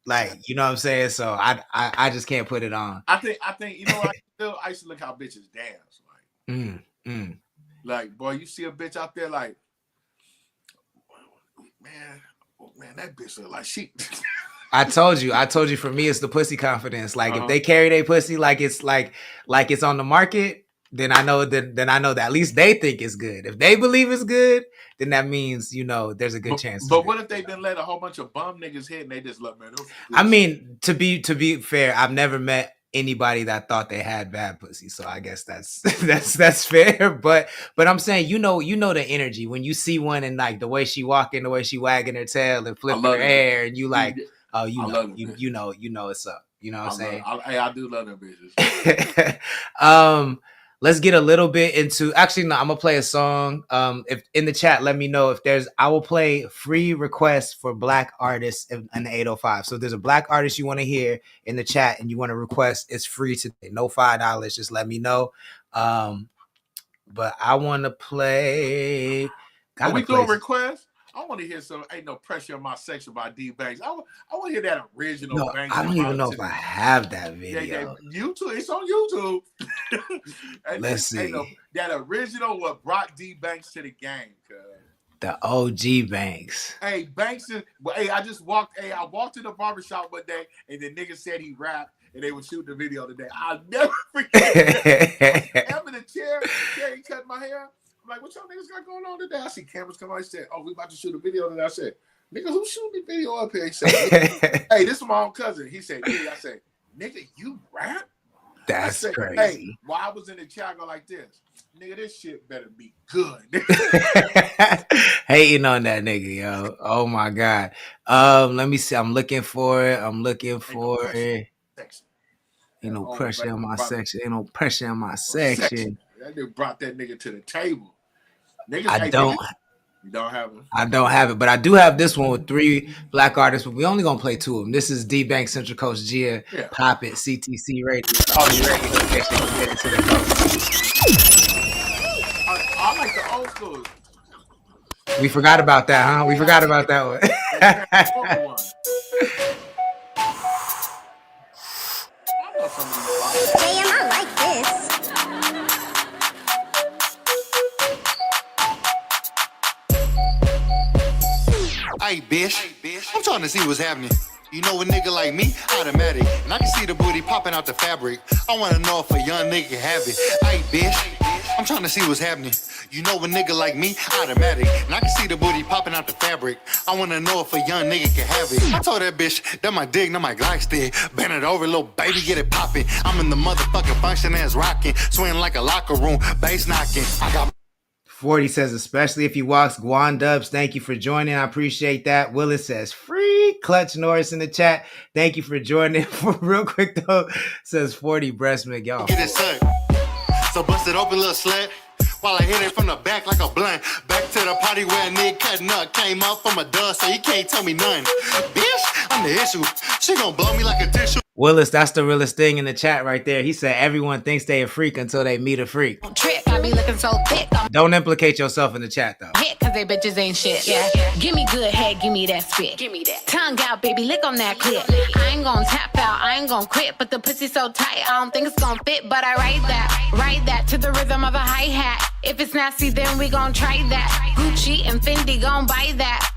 know what I'm saying? So I just can't put it on. I think you know what I used to look how bitches dance. Like, like boy, you see a bitch out there like, man, that bitch look like she. I told you for me it's the pussy confidence. Like if they carry their pussy like it's on the market, then I know that at least they think it's good. If they believe it's good, then that means, there's a good chance. But what if they've been let a whole bunch of bum niggas hit and they just look, man? I mean, to be fair, I've never met anybody that thought they had bad pussy, so I guess that's fair. But I'm saying, you know the energy when you see one and like the way she walking, the way she wagging her tail and flipping her hair, and you like. Oh, you know it's up. You know what I'm saying? I do love them bitches. Let's get a little bit into. Actually, no, I'm gonna play a song. If in the chat, let me know if I will play free requests for Black artists in the 805. So if there's a Black artist you want to hear in the chat and you want to request, it's free today. No $5. Just let me know. But I want to play. Are we doing requests? I want to hear some "Ain't No Pressure on My Section" by D Banks. I want to hear that original. No, Banks I don't even know if I have that video. YouTube, it's on YouTube. Let's see. That original what brought D Banks to the game. The OG Banks. Hey, Banks is. Well, hey, I walked to the barbershop one day, and the nigga said he rapped, and they would shoot the video today. I'll never forget that. I'm in the chair, he cut my hair. I'm like, what y'all niggas got going on today? I see cameras come on. He said, we about to shoot a video today. I said, nigga, who's shooting the video up here? He said, hey, this is my own cousin. He said, yeah. I said, nigga, you rap? That's crazy. Hey, while I was in the chat, I go like this. Nigga, this shit better be good. Hating on that nigga, yo. Oh, my God. Let me see. I'm looking for it. Ain't no pressure on my section. Ain't no pressure on my section. That nigga brought that nigga to the table. Niggas, I don't. You don't have it. I don't have it, but I do have this one with 3 Black artists. But we only gonna play 2 of them. This is D Bank, Central Coast, Gia, Pop It, CTC Radio. I like the old school. We forgot about that, huh? We forgot about that one. Damn, I like this. Hey, bitch. I'm trying to see what's happening. You know a nigga like me, automatic. And I can see the booty popping out the fabric. I wanna know if a young nigga can have it. Hey, bitch. I'm trying to see what's happening. You know a nigga like me, automatic. And I can see the booty popping out the fabric. I wanna know if a young nigga can have it. I told that bitch, that my dick, not my Glock stick. Bend it over, little baby, get it poppin'. I'm in the motherfucking function ass rockin'. Swing like a locker room, bass knocking. I got 40 says, especially if you walks Guan Dubs, thank you for joining. I appreciate that. Willis says, free. Clutch Norris in the chat. Thank you for joining. Real quick, though, says 40 breast milk. Y'all. Get it sucked. So bust it open, little slut. While I hit it from the back like a blunt. Back to the party where a nigga cutting up. Came up from a dust, so you can't tell me none. Bitch, I'm the issue. She gonna blow me like a tissue. Willis, that's the realest thing in the chat right there. He said everyone thinks they a freak until they meet a freak. Trick, I be looking so thick. Don't implicate yourself in the chat, though. Hit, cause they bitches ain't shit. Yeah. Give me good head, give me that spit. Give me that. Tongue out, baby, lick on that clip. I ain't gonna tap out, I ain't gonna quit. But the pussy so tight, I don't think it's gonna fit. But I ride that to the rhythm of a hi-hat. If it's nasty, then we gon' try that. Gucci and Fendi gon' buy that,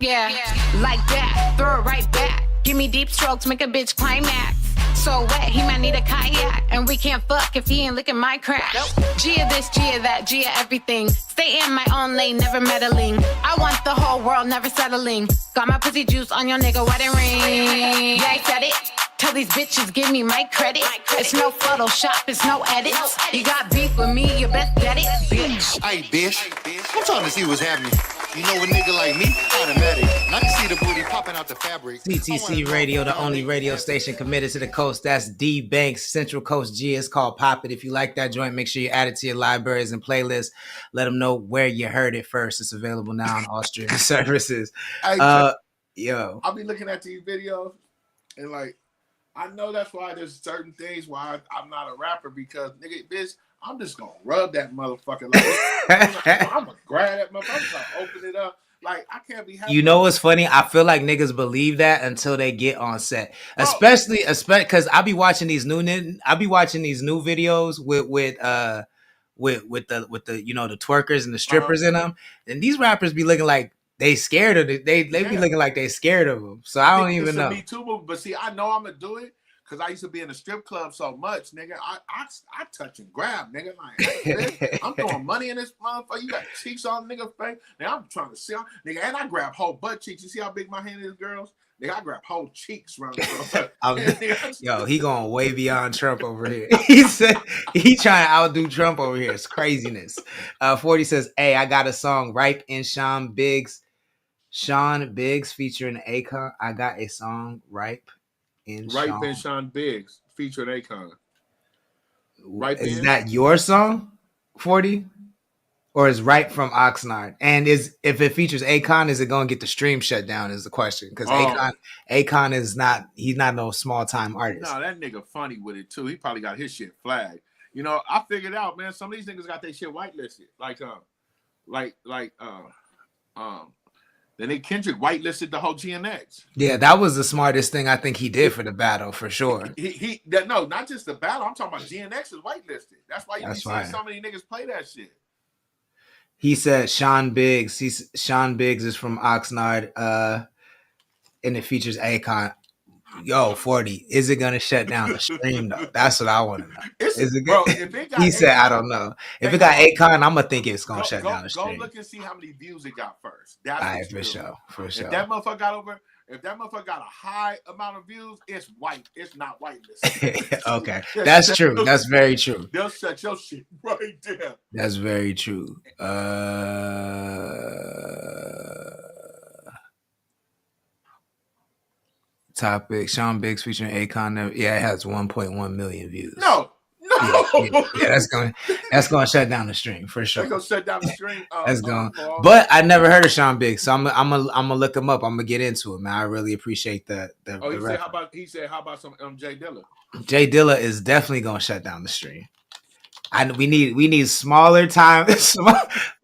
yeah. Like that, throw it right back. Give me deep strokes, make a bitch climax. so wet, he might need a kayak. And we can't fuck if he ain't licking my crack. Gia this, Gia that, Gia everything. Stay in my own lane, never meddling. I want the whole world, never settling. Got my pussy juice on your nigga wedding ring. Yeah, I said it. Tell these bitches, give me my credit. It's no Photoshop, it's no edits. You got beef with me, you best get it, bitch. Hey, bitch. I'm trying to see what's happening. You know a nigga like me, automatic. And I can see the booty popping out the fabric. CTC Radio, the only radio station committed to the coast. That's D Banks, Central Coast G. It's called Pop It. If you like that joint, make sure you add it to your libraries and playlists. Let them know where you heard it first. It's available now on all streaming services. Yo, I'll be looking at these videos and like, I know that's why there's certain things why I'm not a rapper, because nigga, bitch, I'm just gonna rub that motherfucker. Like, I'm gonna grab that motherfucker, I'm gonna open it up. Like, I can't be happy. You know what's funny? I feel like niggas believe that until they get on set, especially because I be watching these new videos with the you know, the twerkers and the strippers in them, and these rappers be looking like they scared of it. They be looking like they scared of them. So I don't even know. Me too, but see, I know I'm gonna do it because I used to be in a strip club so much, nigga. I touch and grab, nigga. Like, hey, bitch, I'm throwing money in this motherfucker. You got cheeks on nigga's face. Now I'm trying to see, nigga, and I grab whole butt cheeks. You see how big my hand is, girls? Nigga, I grab whole cheeks around the Yo, he going way beyond Trump over here. He said he trying to outdo Trump over here. It's craziness. 40 says, hey, I got a song, Ripe and Sean Biggs featuring Akon. I got a song, Ripe and Sean Biggs featuring Akon. Is that your song, 40? Or is Ripe from Oxnard? And if it features Akon, is it going to get the stream shut down is the question. Because Akon is not, he's not no small time artist. No, that nigga funny with it too. He probably got his shit flagged. You know, I figured out, man, some of these niggas got their shit whitelisted. Then Kendrick whitelisted the whole GNX. Yeah, that was the smartest thing I think he did for the battle, for sure. No, not just the battle. I'm talking about GNX is whitelisted. That's why you be seeing so many niggas play that shit. He said Sean Biggs. Sean Biggs is from Oxnard, and it features Akon. Yo, 40. Is it gonna shut down the stream though? That's what I want to know. Is it bro, if it got he said, I don't know. If it got Akon, I'm gonna think it's gonna shut down the stream. Go look and see how many views it got first. That's right, for sure. If that motherfucker got a high amount of views, it's white. It's not whitelist. Okay, that's true. That's very true. They'll shut your shit right there. That's very true. Topic: Sean Biggs featuring Akon. Yeah, it has 1.1 million views. No. Yeah, that's gonna shut down the stream for sure. They're gonna shut down the stream. That's going. But I never heard of Sean Biggs, so I'm gonna look him up. I'm gonna get into it, man. I really appreciate the he said, how about some Jay Dilla? Jay Dilla is definitely gonna shut down the stream. We need smaller time.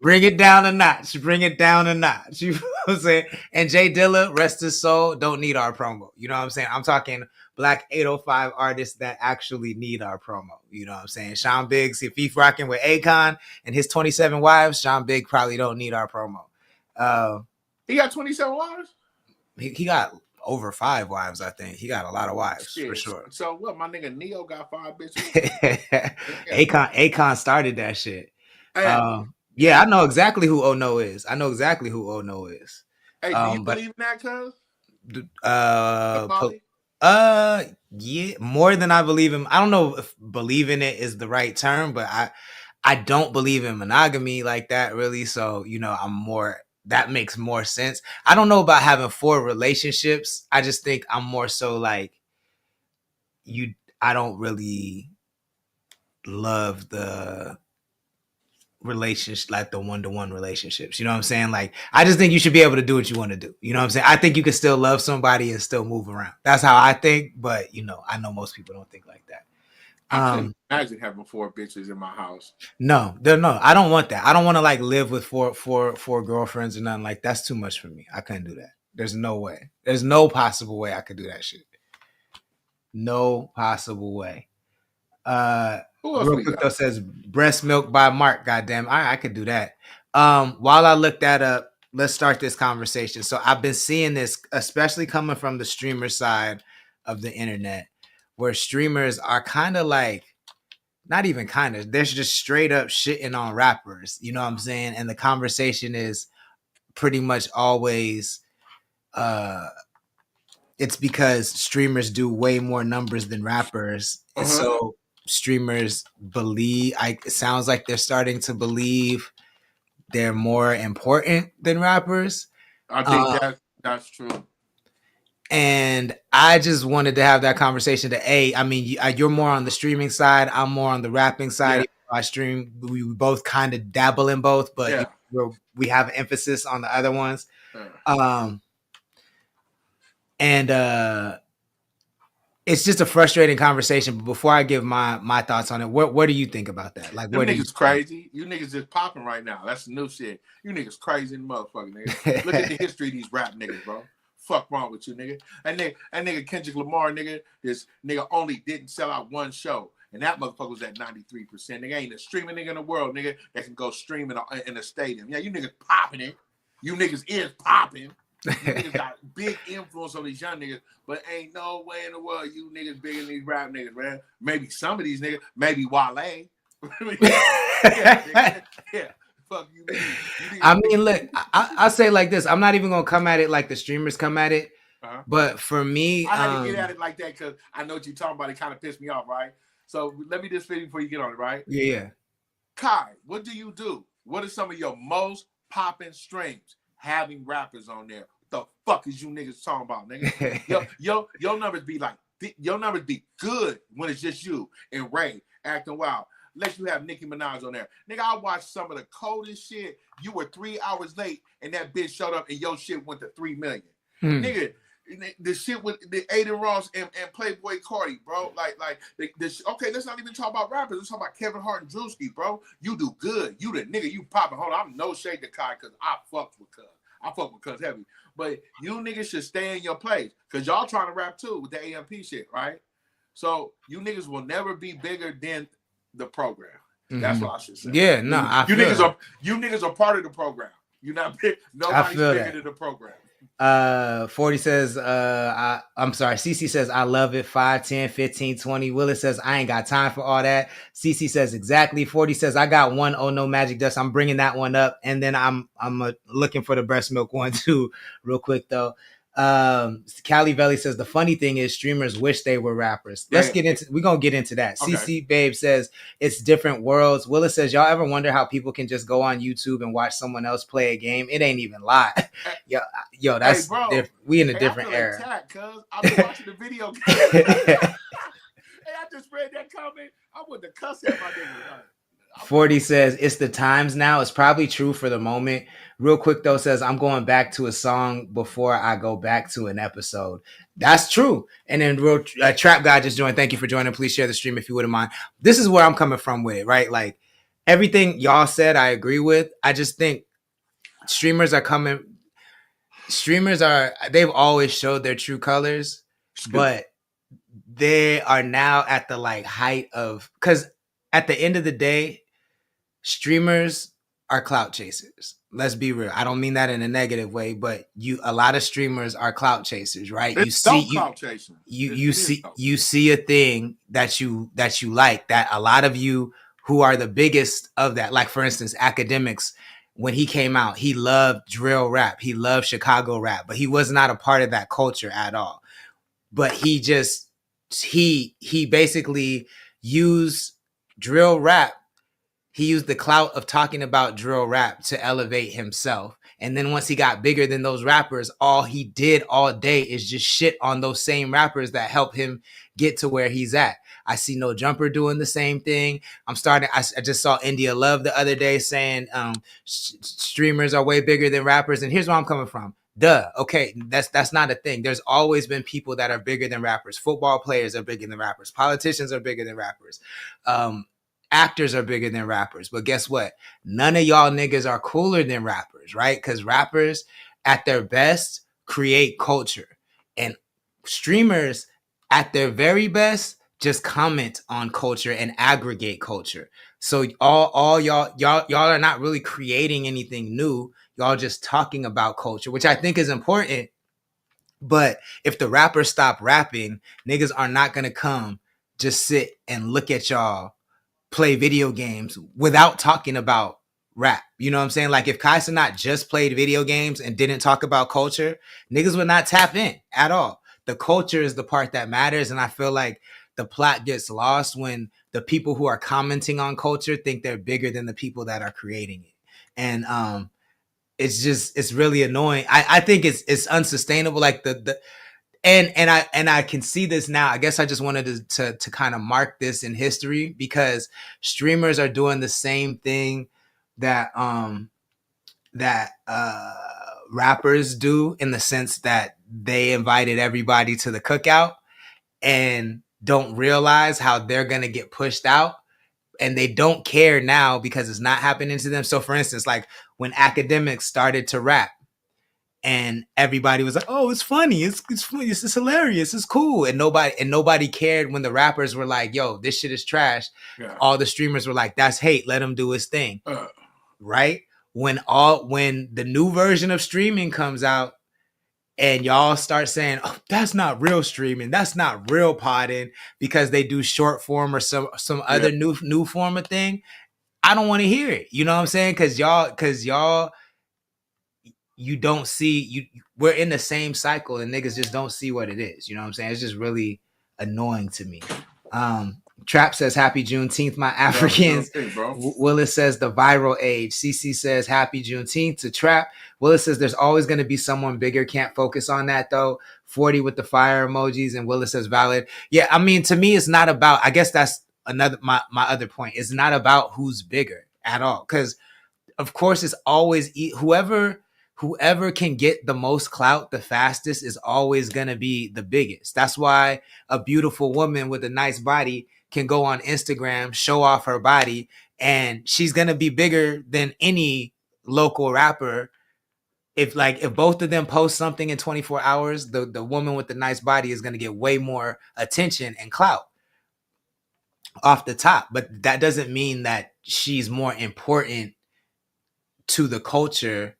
Bring it down a notch. You know what I'm saying? And Jay Dilla, rest his soul, don't need our promo. You know what I'm saying? I'm talking Black 805 artists that actually need our promo. You know what I'm saying? Sean Biggs, if he's rocking with Akon and his 27 wives, Sean Biggs probably don't need our promo. He got 27 wives? He got over 5 wives, I think. He got a lot of wives, for sure. So what? My nigga Neo got 5 bitches. Akon started that shit. Yeah, I know exactly who Ono is. Hey, do you believe in that, cuz? Yeah, more than I believe him. I don't know if believe in it is the right term, but I don't believe in monogamy like that, really. So, you know, that makes more sense. I don't know about having 4 relationships. I just think I'm more so like I don't really love the relationship, like the one-to-one relationships. You know what I'm saying? Like, I just think you should be able to do what you want to do. You know what I'm saying? I think you can still love somebody and still move around. That's how I think. But, you know, I know most people don't think like that. I can't imagine having 4 bitches in my house. No. I don't want that. I don't want to like live with four girlfriends or nothing. Like, that's too much for me. I couldn't do that. There's no way. There's no possible way I could do that shit. No possible way. Real quick though, says breast milk by Mark. Goddamn, I could do that. While I look that up, let's start this conversation. So I've been seeing this, especially coming from the streamer side of the internet, where streamers are kind of like, not even kind of, they're just straight up shitting on rappers. You know what I'm saying? And the conversation is pretty much always, it's because streamers do way more numbers than rappers. And so streamers believe, it sounds like they're starting to believe they're more important than rappers. I think that's true. And I just wanted to have that conversation I mean, you're more on the streaming side. I'm more on the rapping side. Yeah. I stream. We both kind of dabble in both, but we have emphasis on the other ones. Yeah. And it's just a frustrating conversation. But before I give my thoughts on it, what do you think about that? Like, what niggas crazy? You niggas just popping right now. That's the new shit. You niggas crazy in the motherfucking niggas. Look at the history of these rap niggas, bro. Fuck wrong with you, nigga? That nigga Kendrick Lamar, nigga, this nigga only didn't sell out one show. And that motherfucker was at 93%. Nigga ain't a streaming nigga in the world, nigga, that can go stream in a stadium. Yeah, you niggas popping it. You niggas is popping. You niggas got big influence on these young niggas, but ain't no way in the world you niggas bigger than these rap niggas, man. Maybe some of these niggas, maybe Wale. Yeah. Fuck you, niggas. I mean, look, I say like this. I'm not even gonna come at it like the streamers come at it. But for me, I had to get at it like that because I know what you're talking about. It kind of pissed me off, right? So let me just finish before you get on it, right? Yeah. Kai, what do you do? What are some of your most popping streams? Having rappers on there. What the fuck is you niggas talking about, nigga? your numbers be like, your numbers be good when it's just you and Ray acting wild. Unless you have Nicki Minaj on there. Nigga, I watched some of the coldest shit. You were 3 hours late and that bitch showed up and your shit went to 3 million. Nigga, the shit with the Aiden Ross and Playboy Cardi, bro. Okay, let's not even talk about rappers. Let's talk about Kevin Hart and Drewski, bro. You do good. You the nigga, you popping. Hold on, I'm no shade to Kai because I fuck with Cuz. I fuck with Cuz heavy. But you niggas should stay in your place because y'all trying to rap too with the AMP shit, right? So you niggas will never be bigger than the program. That's what I should say. Yeah, no, you niggas are part of the program. You're not big. Nobody's bigger than the program. 40 says, I'm sorry. CC says, I love it. 5, 10, 15, 20. Willis says, I ain't got time for all that. CC says, exactly. 40 says, I got one. Oh no, Magic Dust. I'm bringing that one up. And then I'm looking for the breast milk one too, real quick though. Callie Valley says the funny thing is streamers wish they were rappers. We're gonna get into that. Okay. CC Babe says it's different worlds. Willis says, y'all ever wonder how people can just go on YouTube and watch someone else play a game? It ain't even live. yo, that's we in a different era. Cause I've been watching the video game. Hey, I just read that comment. I wouldn't have cussed at my nigga. 40 says it's the times now. It's probably true for the moment. Real quick though says I'm going back to a song before I go back to an episode. That's true. And then Trap Guy just joined. Thank you for joining. Please share the stream if you wouldn't mind. This is where I'm coming from with it, right? Like everything y'all said, I agree with. I just think streamers they've always showed their true colors, but they are now at the like height of, because at the end of the day, streamers are clout chasers. Let's be real. I don't mean that in a negative way, but a lot of streamers are clout chasers, right? You see a thing that you like, that a lot of you who are the biggest of that, like for instance, Academics, when he came out, he loved drill rap, he loved Chicago rap, but he was not a part of that culture at all. But he basically used drill rap. He used the clout of talking about drill rap to elevate himself. And then once he got bigger than those rappers, all he did all day is just shit on those same rappers that helped him get to where he's at. I see No Jumper doing the same thing. I just saw India Love the other day saying streamers are way bigger than rappers. And here's where I'm coming from. Okay, that's not a thing. There's always been people that are bigger than rappers. Football players are bigger than rappers. Politicians are bigger than rappers. Actors are bigger than rappers. But guess what? None of y'all niggas are cooler than rappers, right? Because rappers at their best create culture. And streamers at their very best just comment on culture and aggregate culture. So all y'all are not really creating anything new. Y'all just talking about culture, which I think is important. But if the rappers stop rapping, niggas are not gonna come just sit and look at y'all play video games without talking about rap. You know what I'm saying? Like if Kai Cenat just played video games and didn't talk about culture, niggas would not tap in at all. The culture is the part that matters, and I feel like the plot gets lost when the people who are commenting on culture think they're bigger than the people that are creating it. And it's really annoying. I think it's unsustainable. Like and I can see this now. I guess I just wanted to kind of mark this in history because streamers are doing the same thing that rappers do, in the sense that they invited everybody to the cookout and don't realize how they're gonna get pushed out, and they don't care now because it's not happening to them. So for instance, like when academics started to rap, and everybody was like, "Oh, it's funny, it's funny, it's hilarious, it's cool," and nobody cared when the rappers were like, "Yo, this shit is trash." Yeah. All the streamers were like, "That's hate. Let him do his thing." Right? When the new version of streaming comes out, and y'all start saying, "Oh, that's not real streaming, that's not real podding," because they do short form or some other new form of thing, I don't want to hear it. You know what I'm saying? Because y'all. You don't see we're in the same cycle and niggas just don't see what it is. You know what I'm saying? It's just really annoying to me. Trap says happy Juneteenth, my Africans. Willis says the viral age. CC says happy Juneteenth to Trap. Willis says there's always going to be someone bigger. Can't focus on that though. 40 with the fire emojis. And Willis says valid. Yeah, I mean, to me, it's not about, I guess that's my other point. It's not about who's bigger at all. Because of course it's always whoever can get the most clout the fastest is always going to be the biggest. That's why a beautiful woman with a nice body can go on Instagram, show off her body, and she's going to be bigger than any local rapper. If both of them post something in 24 hours, the woman with the nice body is going to get way more attention and clout off the top. But that doesn't mean that she's more important to the culture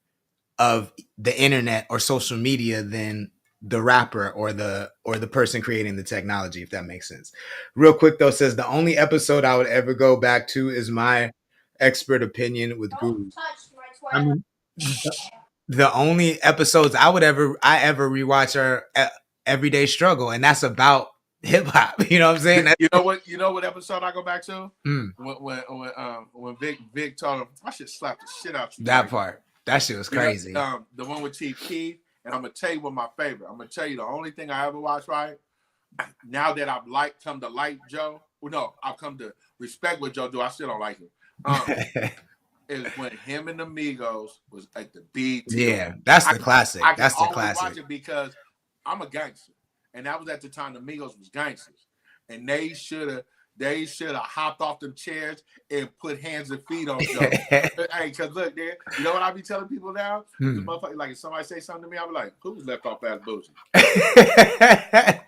of the internet or social media than the rapper or the person creating the technology, if that makes sense. Real quick though, says the only episode I would ever go back to is my expert opinion with Guru. I mean, the only episodes I ever rewatch are Everyday Struggle, and that's about hip hop. You know what I'm saying? You know what episode I go back to? When Vic told him I should slap the shit out you. That part. That shit was crazy. The one with Chief Keef, and I'm gonna tell you what my favorite. I'm gonna tell you the only thing I ever watched, right? Now that I've come to like Joe, I've come to respect what Joe do. I still don't like him. Is when him and the Migos was at the BET. Yeah, that's the classic. That's the classic. Watch it because I'm a gangster, and that was at the time the Migos was gangsters, and they should have hopped off them chairs and put hands and feet on Joe. Hey, cause look, there, you know what I be telling people now? Like if somebody say something to me, I be like, "Who's left off as bougie?"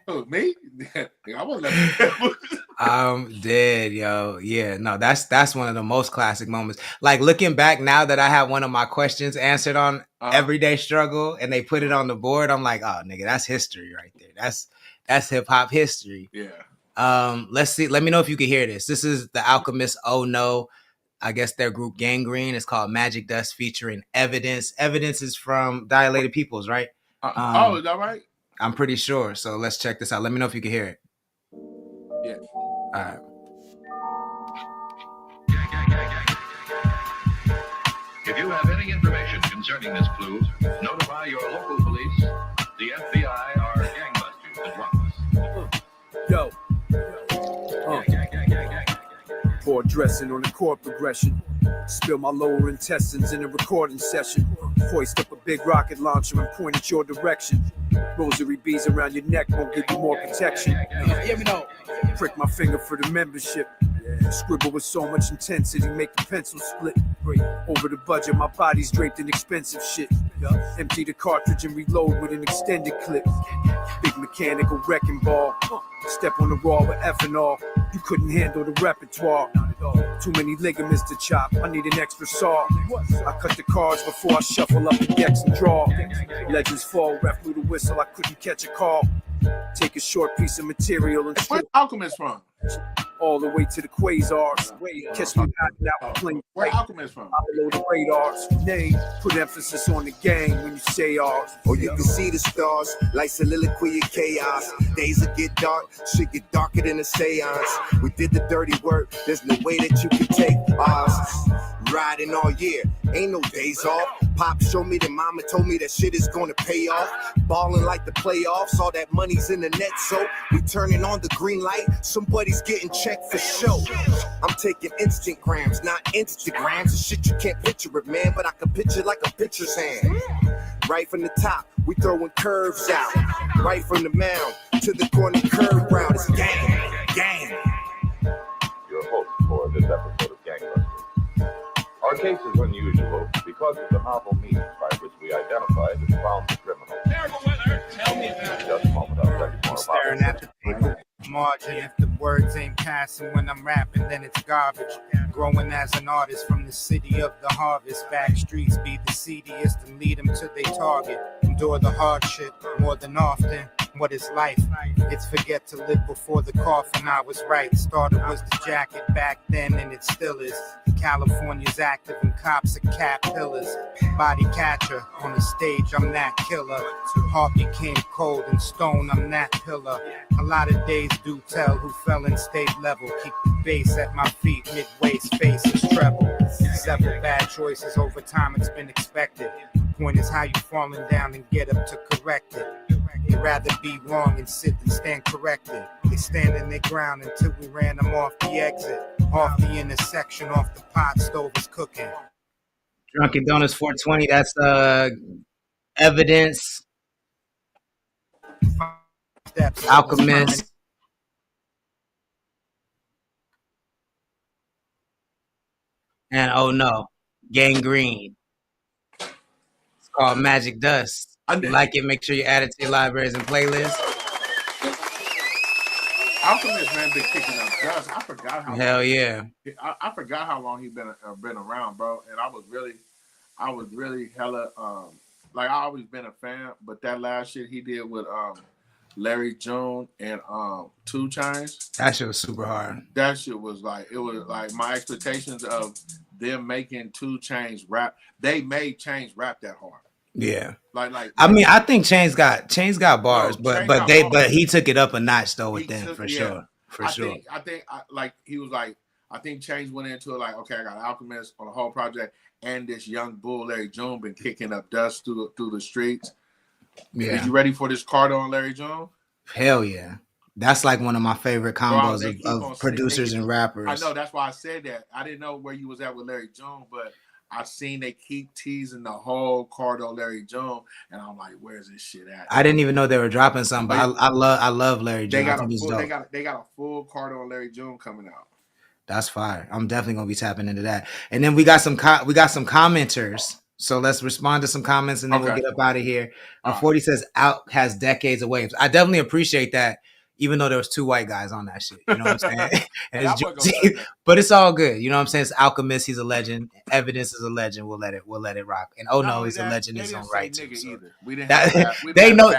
Who, me? I wasn't left off as bougie. I'm dead, yo. Yeah, no, that's one of the most classic moments. Like looking back now that I have one of my questions answered on Everyday Struggle and they put it on the board, I'm like, oh nigga, that's history right there. That's hip hop history. Yeah. Let's see. Let me know if you can hear this. This is the Alchemist. Oh no. I guess their group Gangrene. It's called Magic Dust featuring Evidence. Evidence is from Dilated Peoples, right? Is that right? I'm pretty sure. So let's check this out. Let me know if you can hear it. Yeah. All right. If you have any information concerning this clue, notify your local police, the FBI, or gangbusters at once. Yo. Pour dressing on the chord progression. Spill my lower intestines in a recording session. Hoist up a big rocket launcher and point at your direction. Rosary beads around your neck won't give you more protection. Prick my finger for the membership. Scribble with so much intensity, make the pencil split. Over the budget, my body's draped in expensive shit. Empty the cartridge and reload with an extended clip. Big mechanical wrecking ball. Step on the raw with ethanol. You couldn't handle the repertoire. Too many ligaments to chop, I need an extra saw. I cut the cards before I shuffle up the decks and draw. Legends fall, ref blew the whistle, I couldn't catch a call. Take a short piece of material and where's Alchemist from? All the way to the quasars. Catch me hiding out playing. Where Alchemist from? Below the radars. Name, put emphasis on the game when you say ours. Or you can see the stars like soliloquy of chaos. Days will get dark, shit get darker than a seance. We did the dirty work, there's no way that you can take ours. Riding all year, ain't no days off. Pop showed me that mama told me that shit is gonna pay off. Balling like the playoffs, all that money's in the net, so we turning on the green light. Somebody's getting checked for show. I'm taking instant grams, not Instagrams. The shit you can't picture it, man, but I can picture like a pitcher's hand. Right from the top, we throwing curves out. Right from the mound to the corner curve route. It's gang. Your host for this episode of Gangbusters. Our case is unusual because of the novel means by which we identified and found the criminal. Tell me about it. Just a moment, I'll tell you more Staring about at the paper margin. If the words ain't passing when I'm rapping, then it's garbage. Growing as an artist from the city of the harvest. Back streets be the seediest and lead them to their target. Endure the hardship more than often. What is life? It's forget to live before the coffin. I was right. Started was the jacket back then, and it still is. California's active and cops are cat pillars. Body catcher on the stage, I'm that killer. Heart became cold and stone, I'm that pillar. A lot of days do tell who fell in state level. Keep the bass at my feet, mid-waist, face is treble. Several bad choices over time, it's been expected. Point is how you falling down and get up to correct it. They'd rather be wrong and sit than stand corrected. They stand in their ground until we ran them off the exit. Off the intersection, off the pot, stove is cooking. Drunken Donuts 420, that's Evidence, Alchemist, and oh no, Gangrene. It's called Magic Dust. If you like it, make sure you add it to your libraries and playlists. Alchemist, man, been kicking up dust. I forgot how. Hell yeah. I forgot how long he been around, bro. And I was really hella like I always been a fan, but that last shit he did with Larry June and 2 Chainz. That shit was super hard. That shit was like, it was like my expectations of them making 2 Chainz rap. They made Chainz rap that hard. Yeah. Like I mean, I think Chainz got bars, Chainz but he took it up a notch though with them for sure. I think like he was like, I think Chainz went into it like, okay, I got Alchemist on the whole project, and this young bull Larry June been kicking up dust through the streets. Yeah. Are you ready for this Cardo and Larry June? Hell yeah. That's like one of my favorite combos of producers and rappers. I know, that's why I said that. I didn't know where you was at with Larry June, but I seen they keep teasing the whole Cardo Larry June, and I'm like, where's this shit at? I didn't even know they were dropping something, but I love Larry June. They got a full Cardo and Larry June coming out. That's fire. I'm definitely gonna be tapping into that. And then we got some commenters. So let's respond to some comments and then we'll get up out of here. 40 says Out has decades of waves. I definitely appreciate that, even though there was 2 white guys on that shit. You know what I'm saying? But it's all good. You know what I'm saying? It's Alchemist, he's a legend. Evidence is a legend. We'll let it rock. And oh no, he's a legend in his own right too. So they know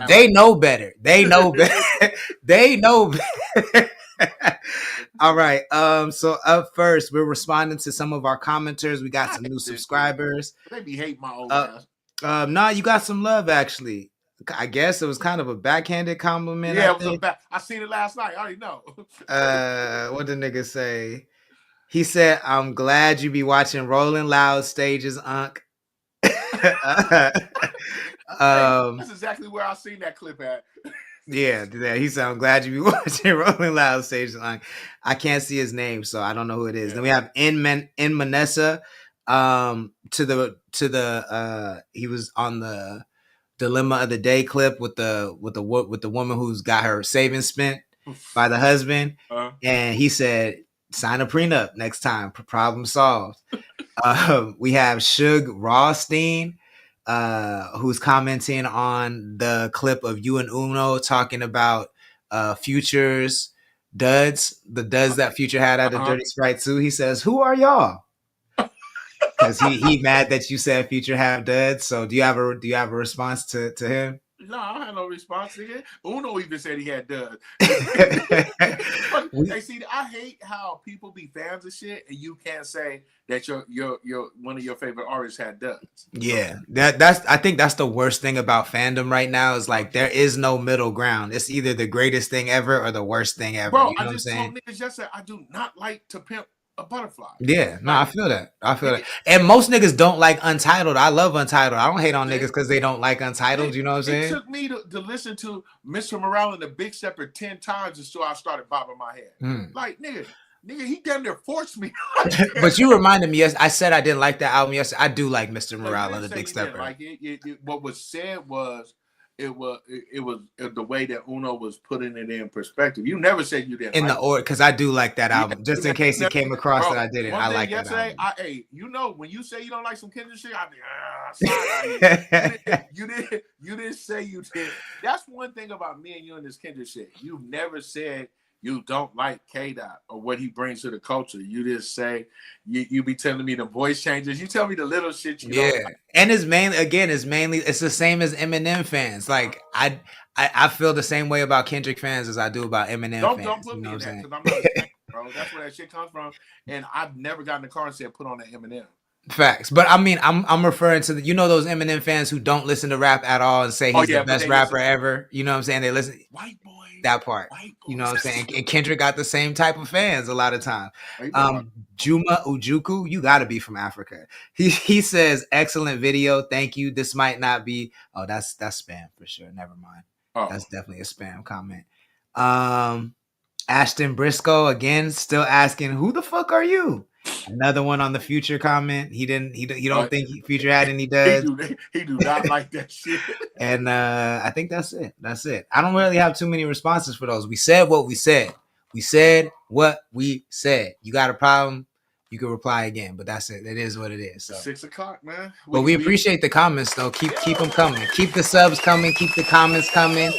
better. They know better. They know better. All right. So up first, we're responding to some of our commenters. We got some new subscribers. They be hating my old ass. Nah, you got some love actually. I guess it was kind of a backhanded compliment. Yeah, I seen it last night. I already know. What the nigga say? He said, "I'm glad you be watching Rolling Loud stages, Unc." That's exactly where I seen that clip at. Yeah, he said, "I'm glad you be watching Rolling Loud stages, Unc." I can't see his name, so I don't know who it is. Yeah. Then we have in Manessa. He was on the Dilemma of the Day clip with the woman who's got her savings spent by the husband, and he said, "Sign a prenup next time. Problem solved." We have Suge Rawstein, who's commenting on the clip of you and Uno talking about Future's duds, the duds that Future had at the Dirty Sprite 2, he says, "Who are y'all?" Because he mad that you said Future have duds. So do you have a response to him? No, I don't have no response to it. Uno even said he had duds. Hey, see, I hate how people be fans of shit and you can't say that your one of your favorite artists had duds. Yeah, I think that's the worst thing about fandom right now is like there is no middle ground. It's either the greatest thing ever or the worst thing ever. Bro, you know I just told niggas yesterday I do not like To Pimp a Butterfly. Yeah, no, I feel that. And most niggas don't like Untitled. I love Untitled. I don't hate on niggas because they don't like Untitled. You know what I'm saying? It took me to listen to Mr. Morale and the Big Stepper 10 times until I started bobbing my head. Like, nigga, he damn near forced me. But you reminded me, I said I didn't like that album yesterday. I do like Mr. Morale and the Big Stepper. Like what was said was, it was the way that Uno was putting it in perspective. You never said you didn't in like the order because I do like that album. Just in case it came across that I didn't. I like that album. You know, when you say you don't like some Kendrick shit, I mean, you didn't say you did. That's one thing about me and you and this Kendrick shit. You've never said you don't like K-Dot or what he brings to the culture. You just say you be telling me the voice changes. You tell me the little shit you don't like. And it's the same as Eminem fans. Like I feel the same way about Kendrick fans as I do about Eminem fans. Don't put me in that because I'm not a fan, bro. That's where that shit comes from. And I've never gotten in the car and said put on that Eminem. Facts, but I mean, I'm referring to those Eminem fans who don't listen to rap at all and say he's the best rapper ever. You know what I'm saying? They listen. White boy. That part. You know what I'm saying? And Kendrick got the same type of fans a lot of time. Juma Ujuku, you got to be from Africa. He says, excellent video. Thank you. This might not be. Oh, that's spam for sure. Never mind. That's definitely a spam comment. Ashton Briscoe again, still asking, who the fuck are you? Another one on the Future comment. He don't think Future had any duds. He do not like that shit. And I think that's it. I don't really have too many responses for those. We said what we said. We said what we said. You got a problem, you can reply again. But that's it. It is what it is. So 6 o'clock, man. But we appreciate the comments though. Keep them coming. Keep the subs coming. Keep the comments coming.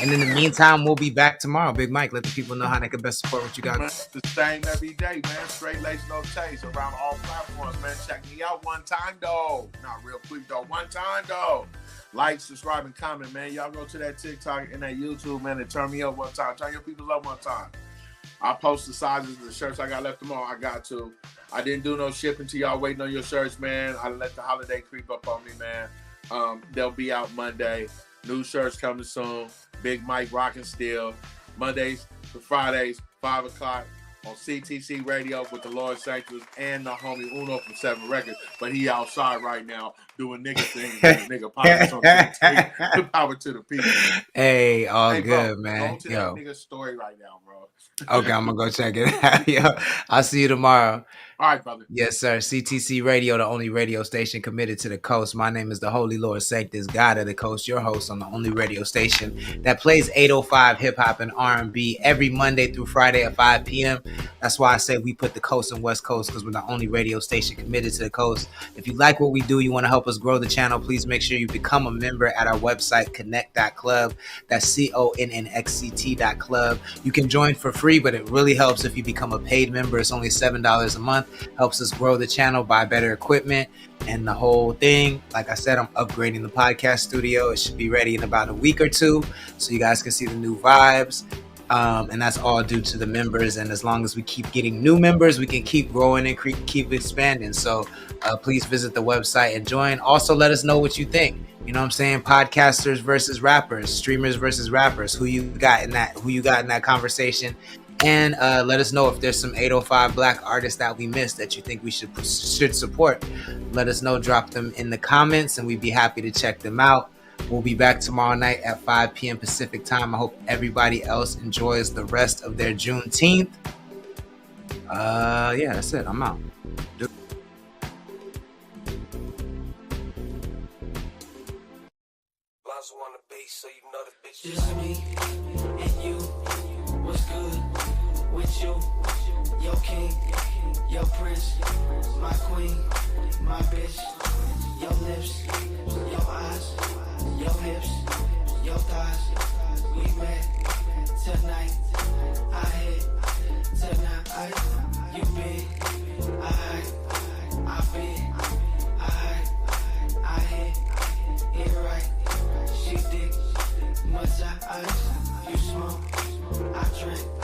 And in the meantime, we'll be back tomorrow. Big Mike, let the people know how they can best support what you got. Man, the same every day, man. Straight lace, no taste around all platforms, man. Check me out one time, though. Not real quick, though. One time, though. Like, subscribe, and comment, man. Y'all go to that TikTok and that YouTube, man, and turn me up one time. Turn your people up one time. I post the sizes of the shirts I got left tomorrow. I got to. I didn't do no shipping to y'all waiting on your shirts, man. I let the holiday creep up on me, man. They'll be out Monday. New shirts coming soon. Big Mike rocking still. Mondays to Fridays, 5 o'clock on CTC Radio with the Lord Sanctus and the homie Uno from 7 Records. But he outside right now doing nigga things. Nigga power, power to the people. Hey, all good, bro, man. Go to that nigga story right now, bro. Okay, I'm going to go check it out. Yo, I'll see you tomorrow. All right, brother. Yes, sir. CTC Radio, the only radio station committed to the coast. My name is the Holy Lord Sanctus, God of the Coast, your host on the only radio station that plays 805 hip-hop and R&B every Monday through Friday at 5 p.m. That's why I say we put the coast and west coast because we're the only radio station committed to the coast. If you like what we do, you want to help us grow the channel, please make sure you become a member at our website, connect.club. That's CONNXT.club. You can join for free, but it really helps if you become a paid member. It's only $7 a month. Helps us grow the channel, buy better equipment, and the whole thing. Like I said, I'm upgrading the podcast studio. It should be ready in about a week or two, so you guys can see the new vibes. And that's all due to the members. And as long as we keep getting new members, we can keep growing and keep expanding. So please visit the website and join. Also, let us know what you think. You know what I'm saying? Podcasters versus rappers, streamers versus rappers. Who you got in that conversation? And let us know if there's some 805 black artists that we missed that you think we should support. Let us know. Drop them in the comments, and we'd be happy to check them out. We'll be back tomorrow night at 5 p.m. Pacific time. I hope everybody else enjoys the rest of their Juneteenth. Yeah, that's it. I'm out. Just me and you. What's good with you? Your king, your prince, my queen, my bitch. Your lips, your eyes, your hips, your thighs. We met tonight. I ice. You smoke, I drink.